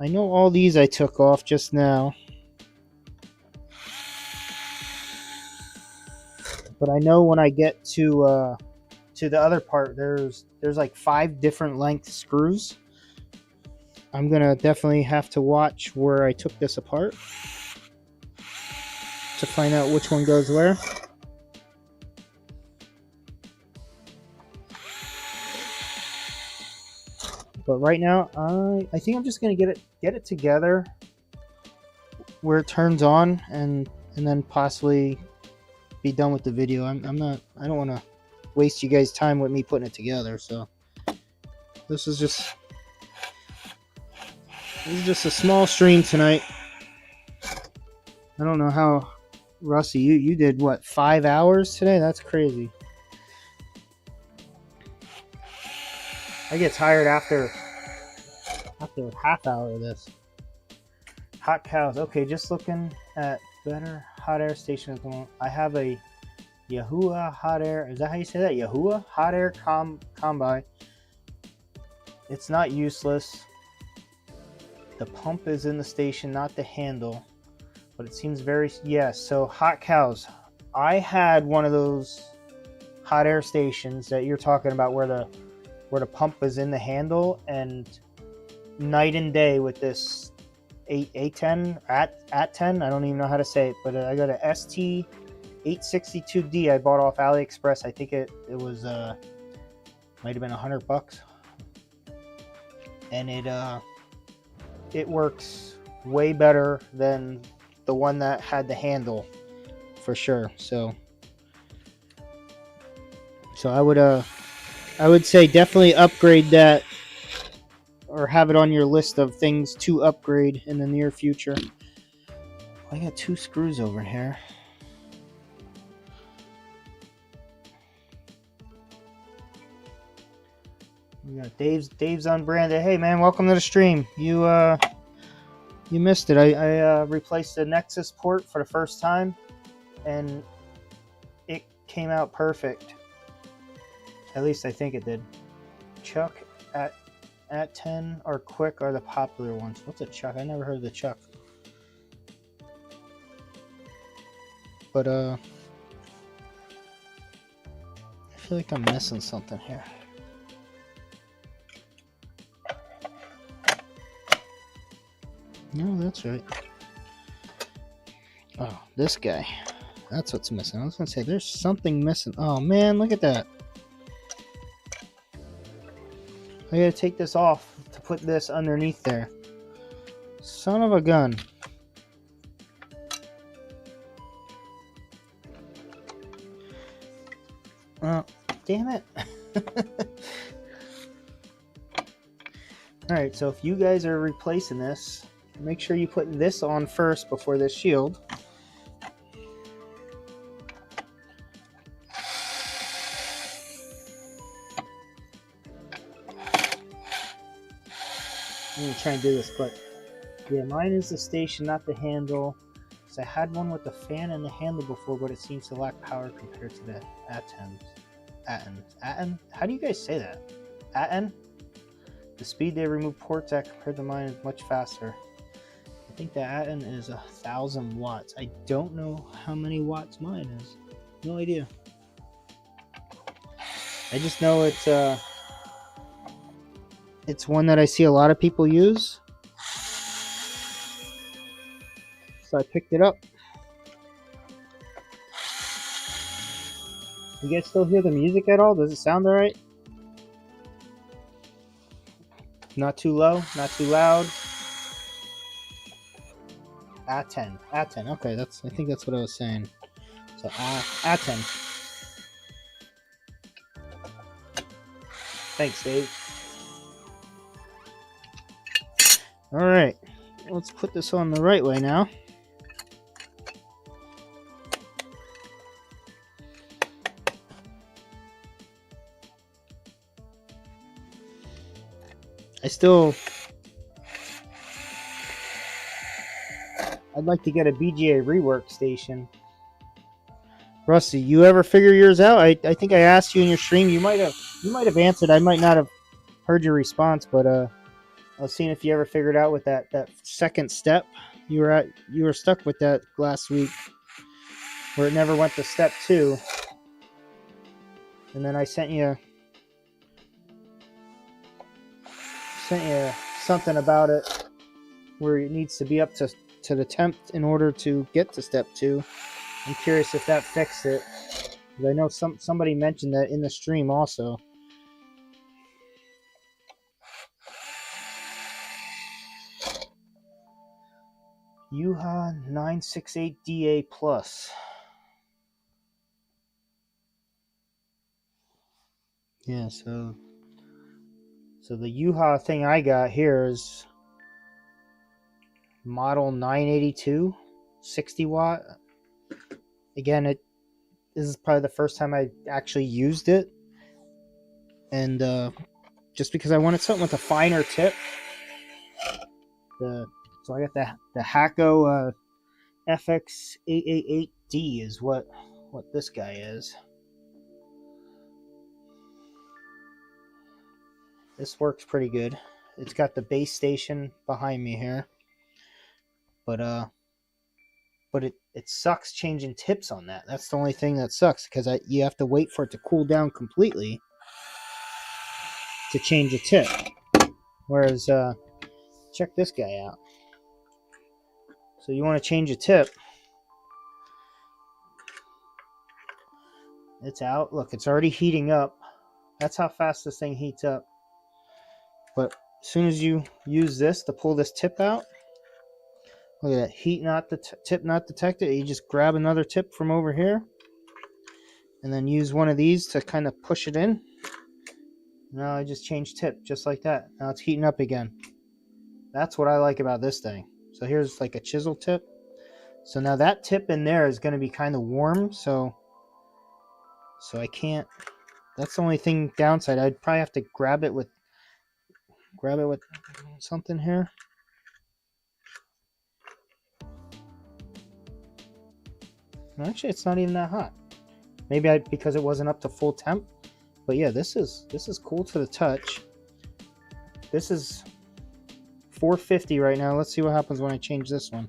all these I took off just now, but I know when I get to the other part, there's like 5 different length screws. I'm gonna definitely have to watch where I took this apart to find out which one goes where. But right now, I think I'm just gonna get it together where it turns on, and then possibly be done with the video. I don't want to waste you guys' time with me putting it together. So this is just a small stream tonight. I don't know how, Rusty, you did what, 5 hours today? That's crazy. I get tired after a half hour of this. Hot cows. Okay, just looking at better hot air stations. I have a Yahoo hot air. Is that how you say that? Yahoo hot air combi. It's not useless. The pump is in the station, not the handle. But it seems very, yes. So hot cows. I had one of those hot air stations that you're talking about where the pump is in the handle, and night and day with this A10 at 10. I don't even know how to say it, but I got a ST862D I bought off AliExpress. I think it was might have been $100, and it works way better than the one that had the handle for sure. So I would say definitely upgrade that, or have it on your list of things to upgrade in the near future. I got 2 screws over here. We got Dave's unbranded. Hey man, welcome to the stream. You missed it. I replaced the Nexus port for the first time, and it came out perfect. At least I think it did. Chuck at 10 or Quick are the popular ones. What's a Chuck? I never heard of the Chuck. But I feel like I'm missing something here. No, that's right. Oh, this guy. That's what's missing. I was gonna say there's something missing. Oh man, look at that. I gotta take this off to put this underneath there. Son of a gun. Oh, damn it. Alright, so if you guys are replacing this, make sure you put this on first before this shield. I'm gonna try and do this quick. Yeah, mine is the station, not the handle. So I had one with the fan and the handle before, but it seems to lack power compared to the Aten. How do you guys say that? Aten? The speed they remove ports at compared to mine is much faster. I think the Aten is 1,000 watts. I don't know how many watts mine is. No idea. I just know it's one that I see a lot of people use. So I picked it up. You guys still hear the music at all? Does it sound alright? Not too low, not too loud. Aten. Okay, I think that's what I was saying. So Aten. Thanks, Dave. Alright, let's put this on the right way now. I'd like to get a BGA rework station. Rusty, you ever figure yours out? I think I asked you in your stream. You might have answered. I might not have heard your response, but I was seeing if you ever figured out with that second step. You were stuck with that last week, where it never went to step 2. And then I sent you something about it where it needs to be up to the temp in order to get to step 2. I'm curious if that fixed it. I know somebody mentioned that in the stream also. Yuha 968DA Plus. Yeah, so the Yuha thing I got here is model 982, 60 watt. Again, this is probably the first time I actually used it, and just because I wanted something with a finer tip, so I got the Hakko FX888D is what this guy is. This works pretty good. It's got the base station behind me here, but it sucks changing tips on that. That's the only thing that sucks, because you have to wait for it to cool down completely to change a tip. Whereas check this guy out. So you want to change a tip, it's out. Look, it's already heating up. That's how fast this thing heats up. But as soon as you use this to pull this tip out, look at that, tip not detected. You just grab another tip from over here and then use one of these to kind of push it in. Now I just changed tip just like that. Now it's heating up again. That's what I like about this thing. So here's like a chisel tip. So now that tip in there is going to be kind of warm, so I can't. That's the only thing downside. I'd probably have to grab it with something here. Actually, it's not even that hot. Maybe because it wasn't up to full temp. But yeah, this is cool to the touch. This is 450 right now. Let's see what happens when I change this one.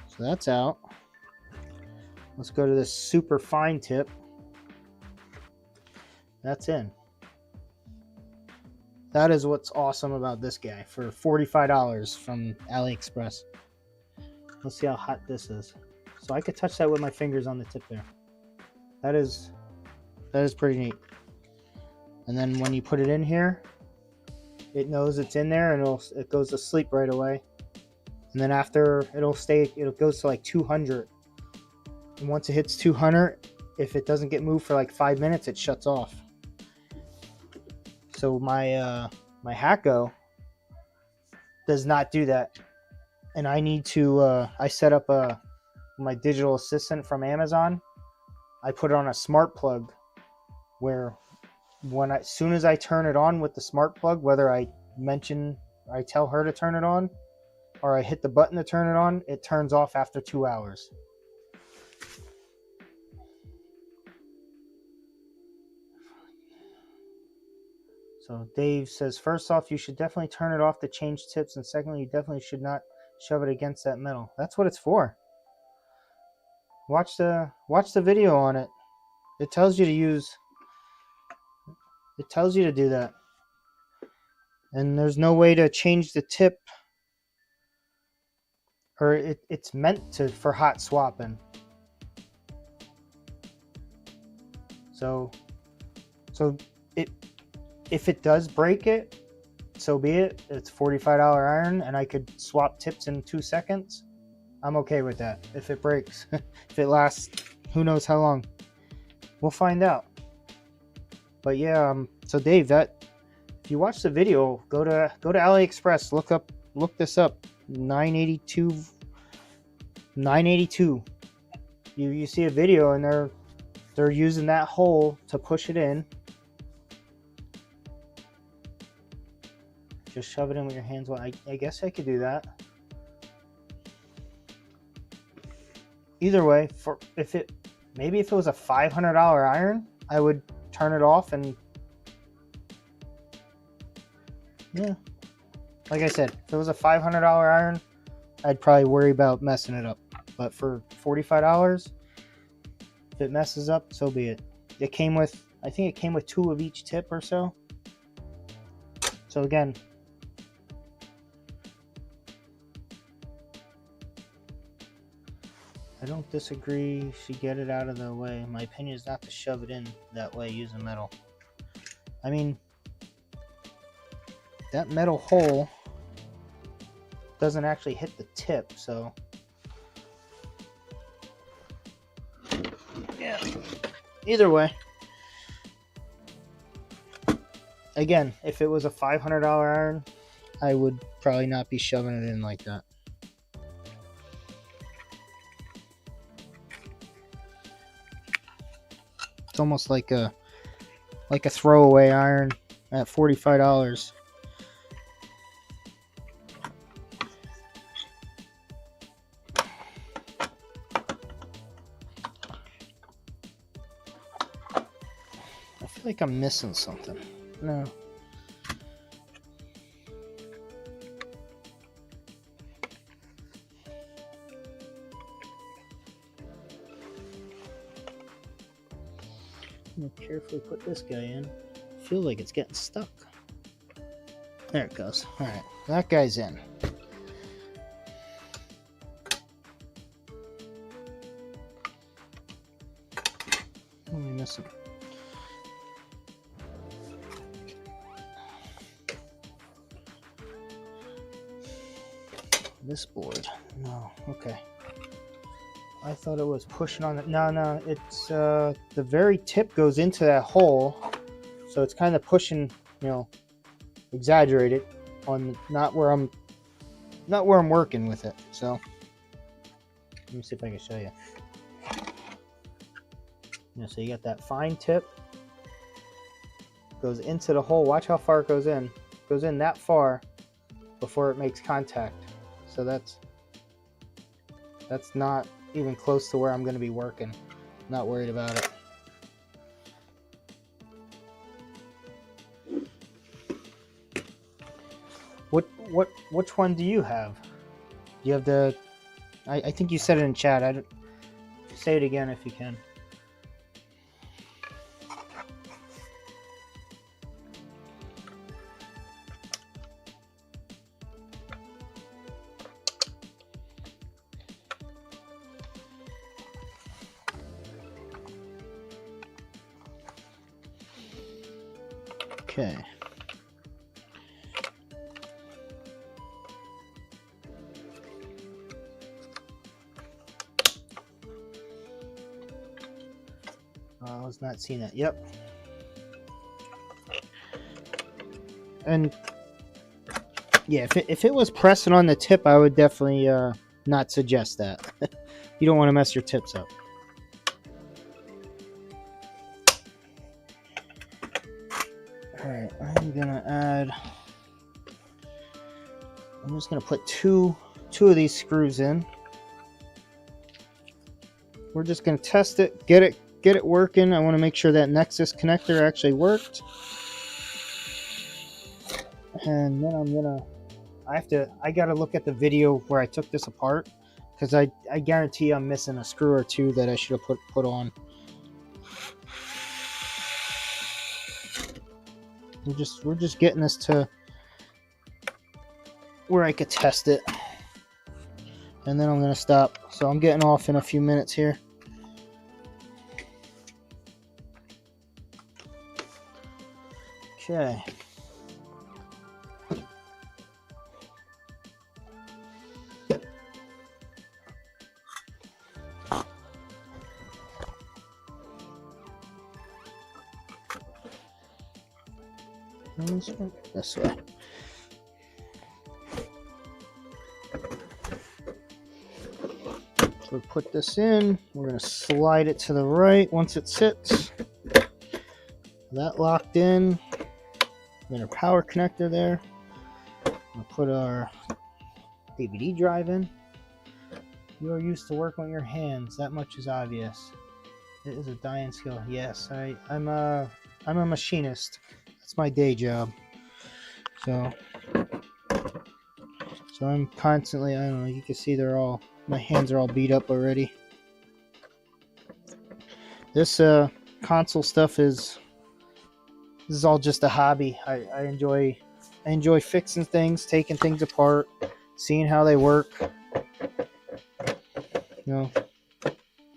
So that's out. Let's go to this super fine tip. That's in. That is what's awesome about this guy for $45 from AliExpress. Let's see how hot this is. So I could touch that with my fingers on the tip there. That is pretty neat. And then when you put it in here, it knows it's in there and it goes to sleep right away. And then after it goes to like 200. And once it hits 200, if it doesn't get moved for like 5 minutes, it shuts off. So my Hakko does not do that. And I need to, I set up my digital assistant from Amazon. I put it on a smart plug where as soon as I turn it on with the smart plug, whether I tell her to turn it on or I hit the button to turn it on, it turns off after 2 hours. So Dave says, first off, you should definitely turn it off to change tips. And secondly, you definitely should not shove it against that metal. That's what it's for. Watch the video on it. It tells you to do that. And there's no way to change the tip, or it's meant for hot swapping. So if it does break it, so be it. It's $45 iron and I could swap tips in 2 seconds. I'm okay with that. If it breaks, if it lasts, who knows how long? We'll find out. But yeah, so Dave, if you watch the video, go to AliExpress, look this up. 982. You see a video and they're using that hole to push it in. Just shove it in with your hands. Well, I guess I could do that. Either way, maybe if it was a $500 iron, I would turn it off and yeah. Like I said, if it was a $500 iron, I'd probably worry about messing it up. But for $45, if it messes up, so be it. I think it came with 2 of each tip or so. So again, I don't disagree. Should get it out of the way. My opinion is not to shove it in that way using metal. I mean, that metal hole doesn't actually hit the tip, so yeah. Either way, again, if it was a $500 iron, I would probably not be shoving it in like that. It's almost like a throwaway iron at $45. I feel like I'm missing something. No. I'm gonna carefully put this guy in. I feel like it's getting stuck. There it goes. Alright, that guy's in. What am I missing? This board. No, okay. I thought it was pushing on it. No, it's the very tip goes into that hole, so it's kind of pushing, exaggerated on not where I'm working with it. So let me see if I can show you. So you got that fine tip, goes into the hole. Watch how far it goes in. It goes in that far before it makes contact. So that's not even close to where I'm going to be working. Not worried about it. Which one do you have? Do you have the? I think you said it in chat. Say it again if you can. Okay. I was not seeing that. Yep. And yeah, if it was pressing on the tip, I would definitely not suggest that. You don't want to mess your tips up. Alright, I'm just gonna put two of these screws in. We're just gonna test it, get it working. I want to make sure that Nexus connector actually worked. And then I gotta look at the video where I took this apart, because I guarantee I'm missing a screw or two that I should have put on. We're just getting this to where I could test it, and then I'm gonna stop. So I'm getting off in a few minutes here. Okay. This way. So we put this in. We're going to slide it to the right once it sits. That locked in. Then our power connector there. We'll put our DVD drive in. You are used to work on your hands. That much is obvious. It is a dying skill. Yes, I'm a machinist. That's my day job. So I'm constantly, I don't know, you can see my hands are all beat up already. This console stuff this is all just a hobby. I enjoy fixing things, taking things apart, seeing how they work. You know,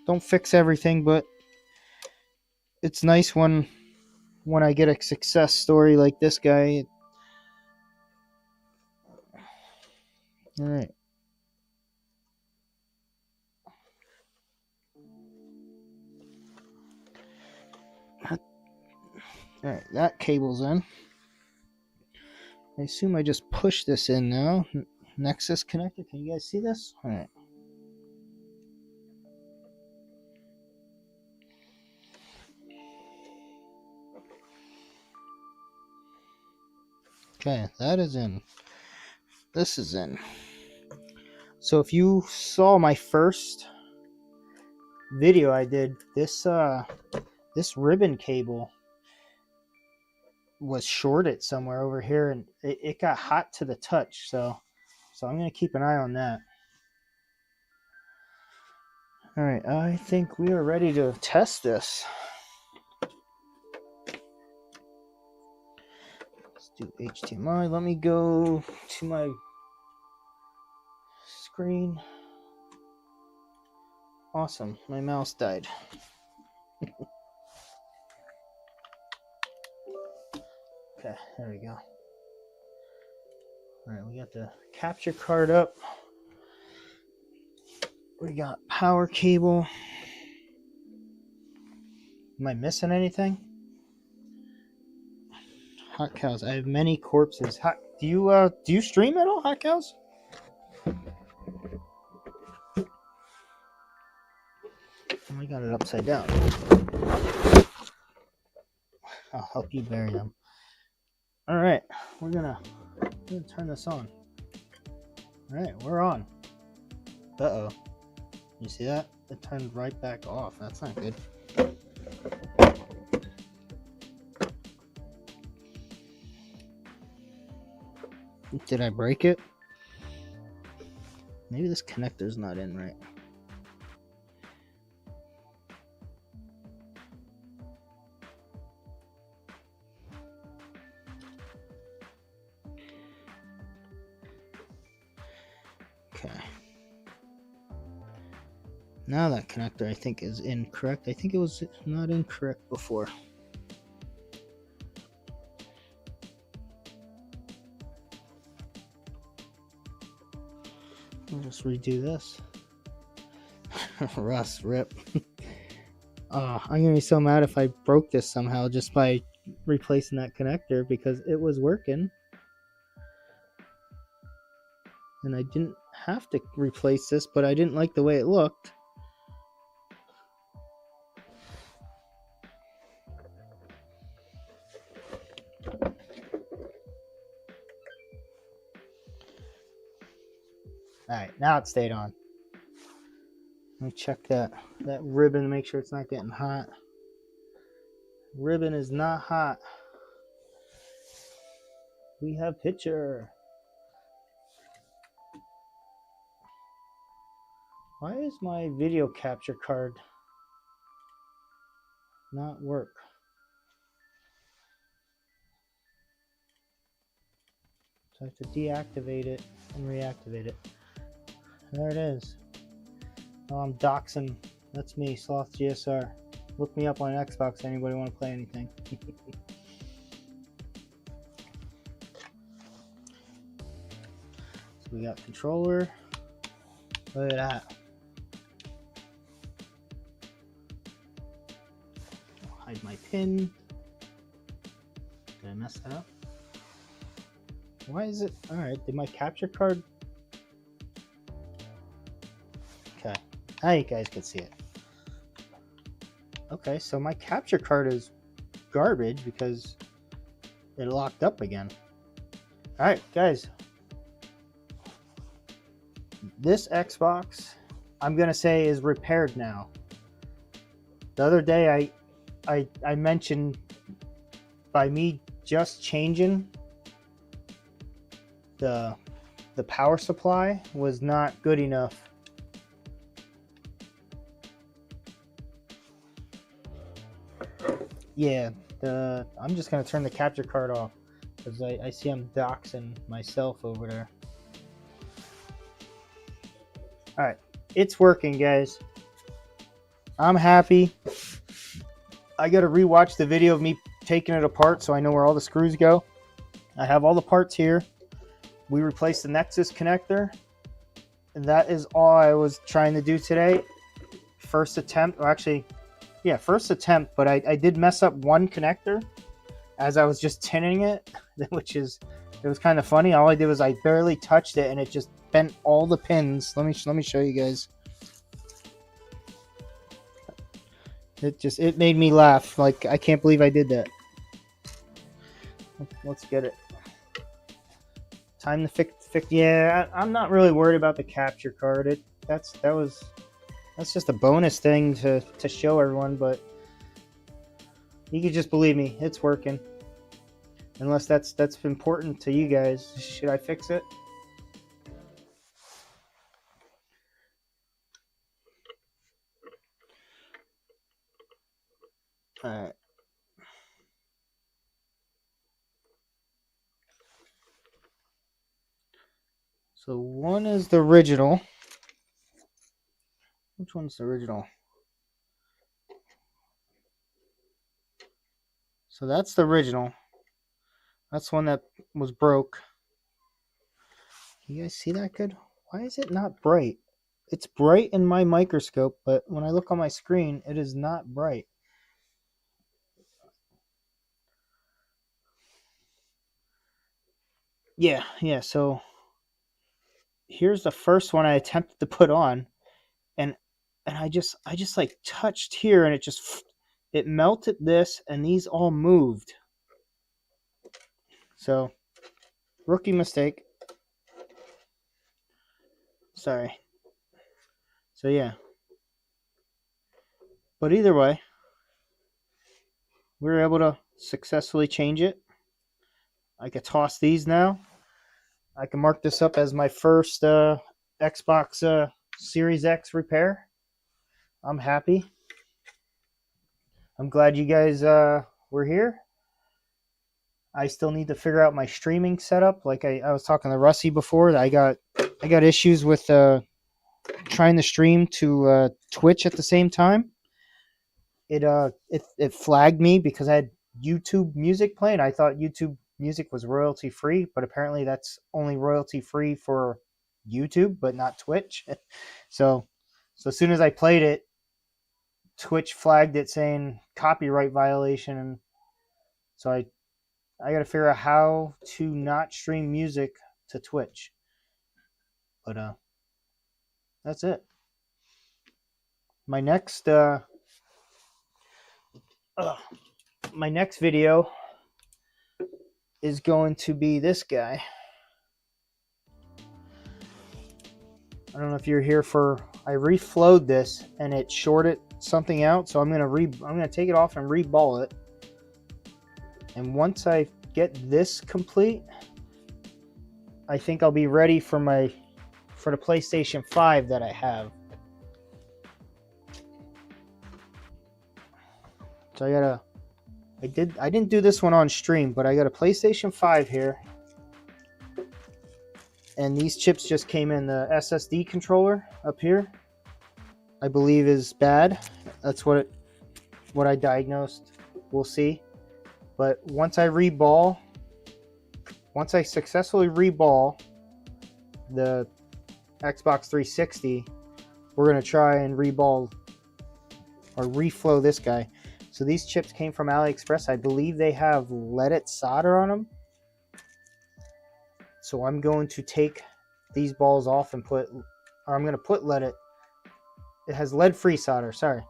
don't fix everything, but it's nice when I get a success story like this guy. All right. All right, that cable's in. I assume I just push this in now. Nexus connector. Can you guys see this? All right. Okay, that is in. This is in. So if you saw my first video I did, this ribbon cable was shorted somewhere over here, and it got hot to the touch. So I'm going to keep an eye on that. All right, I think we are ready to test this. Let's do HDMI. Let me go to my screen. Awesome, my mouse died. Okay, there we go. All right, we got the capture card up. We got power cable. Am I missing anything? Hot Cows. I have many corpses. Do you stream at all, Hot Cows? I got it upside down. I'll help you bury them. All right, we're gonna turn this on. All right, we're on. Uh-oh. You see that? It turned right back off. That's not good. Did I break it? Maybe this connector's not in right. Okay. Now that connector I think is incorrect. I think it was not incorrect before. I'll just redo this. Russ, rip. I'm gonna be so mad if I broke this somehow just by replacing that connector, because it was working and I didn't have to replace this, but I didn't like the way it looked. Alright, now it stayed on. Let me check that ribbon to make sure it's not getting hot. Ribbon is not hot. We have picture. Why is my video capture card not work? So I have to deactivate it and reactivate it. There it is. Oh, I'm doxing. That's me, Sloth GSR. Look me up on Xbox. Anybody want to play anything? So we got controller. Look at that. I'll hide my pin. Did I mess that up? Why is it? Alright, did my capture card? Okay, now you guys can see it. Okay, so my capture card is garbage because it locked up again. Alright, guys. This Xbox, I'm going to say, is repaired now. The other day I mentioned by me just changing the power supply was not good enough. Yeah, I'm just gonna turn the capture card off because I see I'm doxing myself over there. Alright, it's working, guys. I'm happy. I gotta rewatch the video of me taking it apart so I know where all the screws go. I have all the parts here. We replaced the Nexus connector, and that is all I was trying to do today. First attempt, or actually, yeah, first attempt, but I did mess up one connector as I was just tinning it, which is, it was kind of funny. All I did was I barely touched it and it just bent all the pins. Let me show you guys. It made me laugh. Like, I can't believe I did that. Let's get it. Time to fix. Yeah, I'm not really worried about the capture card. That's just a bonus thing to show everyone, but you can just believe me, it's working. Unless that's important to you guys. Should I fix it? Alright. So one is the original. Which one's the original? So that's the original. That's one that was broke. You guys see that good? Why is it not bright? It's bright in my microscope, but when I look on my screen, it is not bright. Yeah, so here's the first one I attempted to put on, and I just like touched here and it melted this and these all moved. So, rookie mistake. Sorry. So yeah. But either way, we were able to successfully change it. I could toss these now. I can mark this up as my first Xbox Series X repair. I'm happy. I'm glad you guys were here. I still need to figure out my streaming setup. Like I was talking to Russie before, I got issues with trying to stream to Twitch at the same time. It flagged me because I had YouTube music playing. I thought YouTube music was royalty free, but apparently that's only royalty free for YouTube, but not Twitch. So as soon as I played it, Twitch flagged it saying copyright violation, and so I got to figure out how to not stream music to Twitch. But that's it. My next video is going to be this guy. I don't know if you're here for. I reflowed this and it shorted something out, so I'm gonna take it off and reball it. And once I get this complete, I think I'll be ready for the PlayStation 5 that I have. So I didn't do this one on stream, but I got a PlayStation 5 here. And these chips just came in. The SSD controller up here, I believe, is bad. That's what I diagnosed. We'll see. But once I successfully reball the Xbox 360, we're going to try and reball or reflow this guy. So these chips came from AliExpress. I believe they have leaded solder on them. So I'm going to take these balls off and I'm going to put leaded. It has lead-free solder, sorry.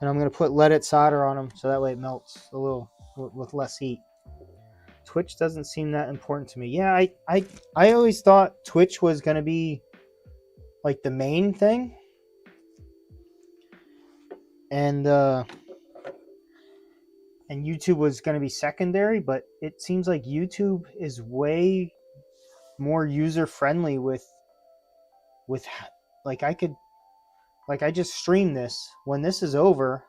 And I'm going to put leaded solder on them so that way it melts a little with less heat. Twitch doesn't seem that important to me. Yeah, I always thought Twitch was going to be like the main thing. And YouTube was going to be secondary, but it seems like YouTube is way more user friendly with like I just streamed this. When this is over,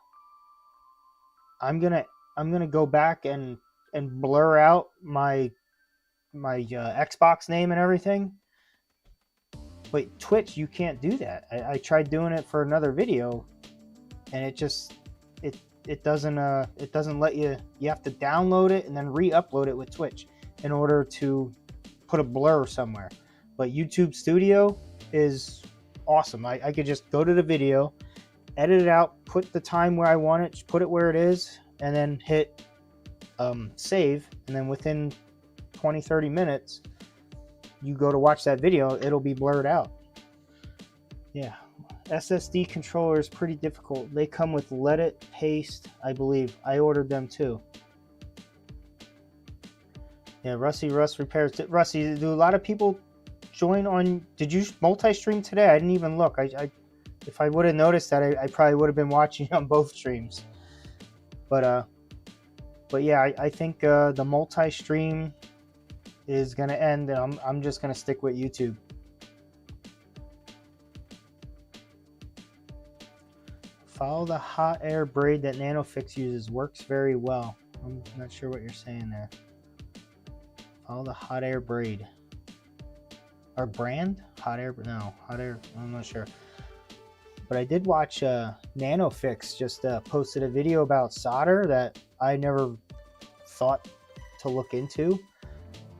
I'm gonna go back and blur out my Xbox name and everything. But Twitch, you can't do that. I tried doing it for another video, and it doesn't let you. You have to download it and then re-upload it with Twitch in order to put a blur somewhere. But YouTube Studio is awesome. I could just go to the video, edit it out, put the time where I want it, put it where it is, and then hit save. And then within 20-30 minutes, you go to watch that video, it'll be blurred out. Yeah. SSD controller is pretty difficult. They come with leaded paste, I believe. I ordered them too. Yeah, Rusty Russ repairs. Rusty, do a lot of people join on? Did you multi-stream today? I didn't even look. If I would have noticed that, I probably would have been watching on both streams. But yeah, I think the multi-stream is gonna end, and I'm just gonna stick with YouTube. Follow the hot air braid that NanoFix uses. Works very well. I'm not sure what you're saying there. Follow the hot air braid. Our brand? Hot air? No, hot air. I'm not sure. But I did watch NanoFix just posted a video about solder that I never thought to look into,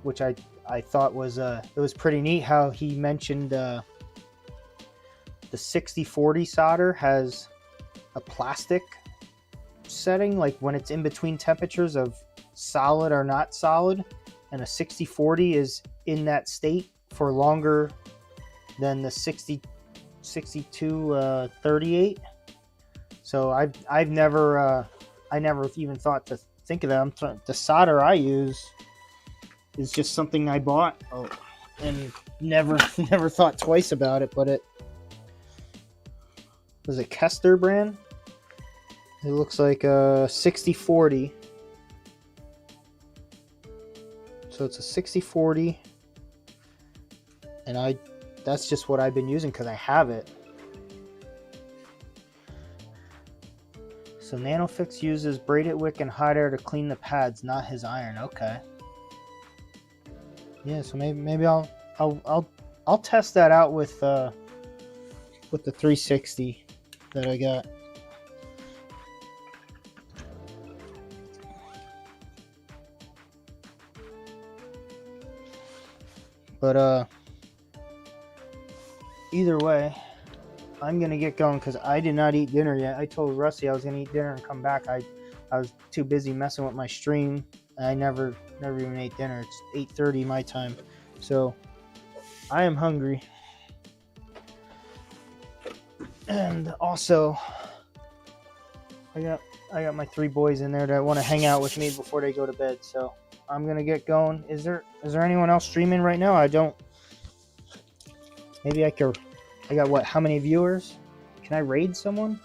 which I thought was it was pretty neat how he mentioned the 60-40 solder has a plastic setting, like when it's in between temperatures of solid or not solid, and a 60-40 is in that state for longer than the 62-38. So I never even thought to think of that. The solder I use is just something I bought and never thought twice about it. But it was a Kester brand. It looks like a 60-40. So it's a 60-40, and that's just what I've been using because I have it. So NanoFix uses braided wick and hot air to clean the pads, not his iron. Okay. Yeah, so maybe I'll test that out with the 360 that I got. But either way, I'm gonna get going because I did not eat dinner yet. I told Rusty I was gonna eat dinner and come back. I was too busy messing with my stream. I never even ate dinner. It's 8:30 my time, so I am hungry. And also, I got my 3 boys in there that want to hang out with me before they go to bed. So I'm gonna get going. Is there anyone else streaming right now? I don't. Maybe I could. I got what? How many viewers? Can I raid someone?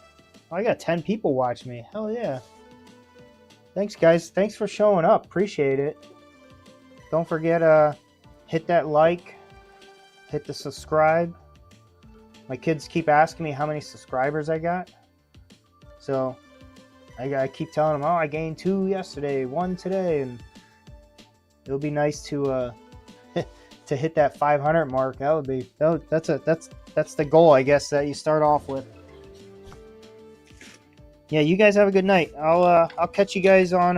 Oh, I got 10 people watch me. Hell yeah. Thanks, guys. Thanks for showing up. Appreciate it. Don't forget, hit that like, hit the subscribe. My kids keep asking me how many subscribers I got. So I keep telling them, oh, I gained 2 yesterday, 1 today, and it'll be nice to to hit that 500 mark. That's the goal, I guess, that you start off with. Yeah, you guys have a good night. I'll catch you guys on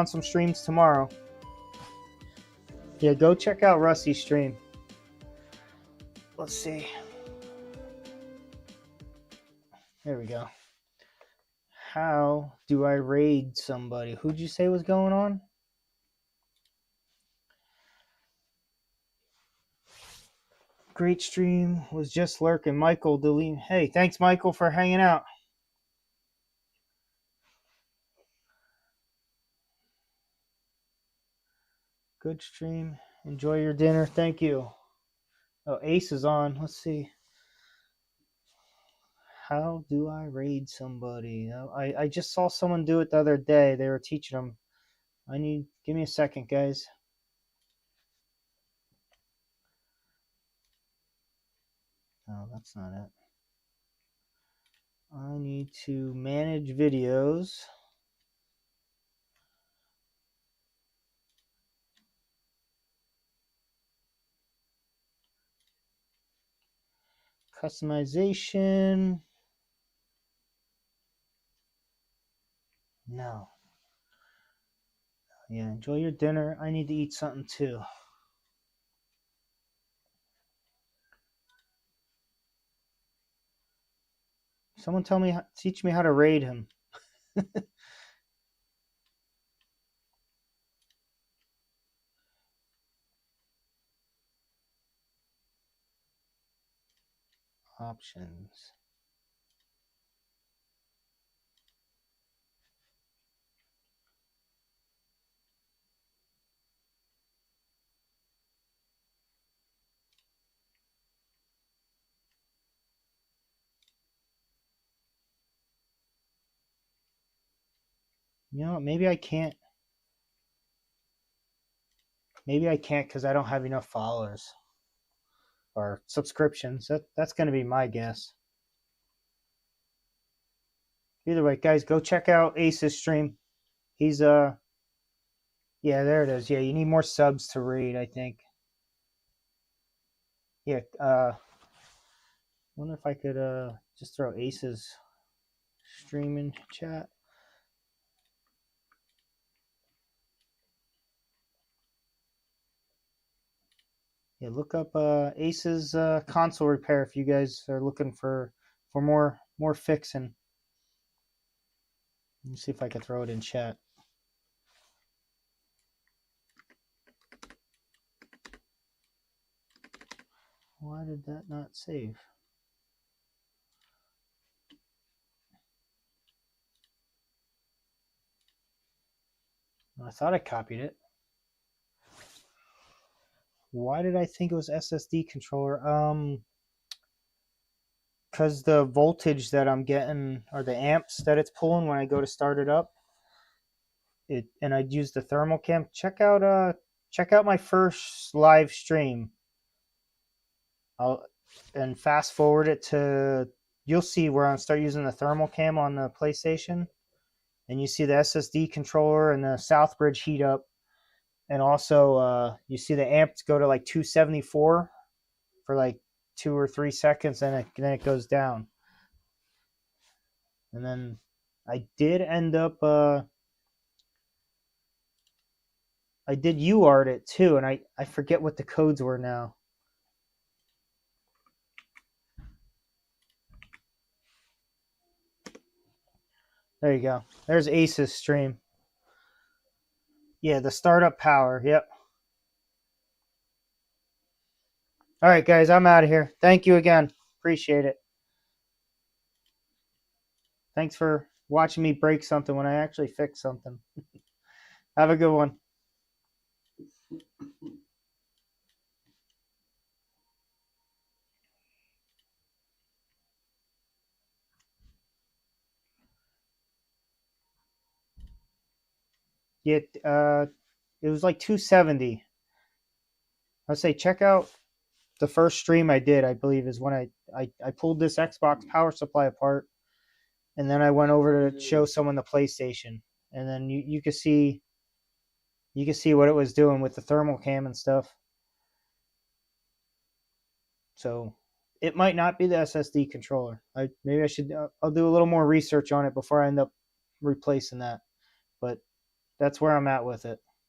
some streams tomorrow. Yeah, go check out Rusty's stream. Let's see. There we go. How do I raid somebody? Who'd you say was going on? Great stream. Was just lurking. Michael delete. Hey, thanks, Michael, for hanging out. Good stream. Enjoy your dinner. Thank you. Oh, Ace is on. Let's see. How do I raid somebody? I just saw someone do it the other day. They were teaching them. Give me a second, guys. No, that's not it. I need to manage videos. Customization. No. Yeah, enjoy your dinner. I need to eat something too. Someone teach me how to raid him. Options. You know what? Maybe I can't. Maybe I can't because I don't have enough followers or subscriptions. That's going to be my guess. Either way, guys, go check out Ace's stream. He's yeah, there it is. Yeah, you need more subs to raid, I think. Yeah, wonder if I could just throw Ace's stream in chat. Yeah, look up Ace's console repair if you guys are looking for more fixing. Let me see if I can throw it in chat. Why did that not save? I thought I copied it. Why did I think it was SSD controller? Because the voltage that I'm getting, or the amps that it's pulling when I go to start it up, and I'd use the thermal cam. Check out my first live stream. And fast forward it to, you'll see where I start using the thermal cam on the PlayStation, and you see the SSD controller and the Southbridge heat up, and also you see the amps go to like 274 for like 2 or 3 seconds, and then it goes down. And then I did end up I did UART it too, and I forget what the codes were now. There you go. There's Ace's stream. Yeah, the startup power. Yep. All right, guys, I'm out of here. Thank you again. Appreciate it. Thanks for watching me break something when I actually fix something. Have a good one. Yeah, it was like 270. I'd say check out the first stream I did. I believe is when I pulled this Xbox power supply apart, and then I went over to show someone the PlayStation, and then you could see what it was doing with the thermal cam and stuff. So it might not be the SSD controller. Maybe I should. I'll do a little more research on it before I end up replacing that. But that's where I'm at with it.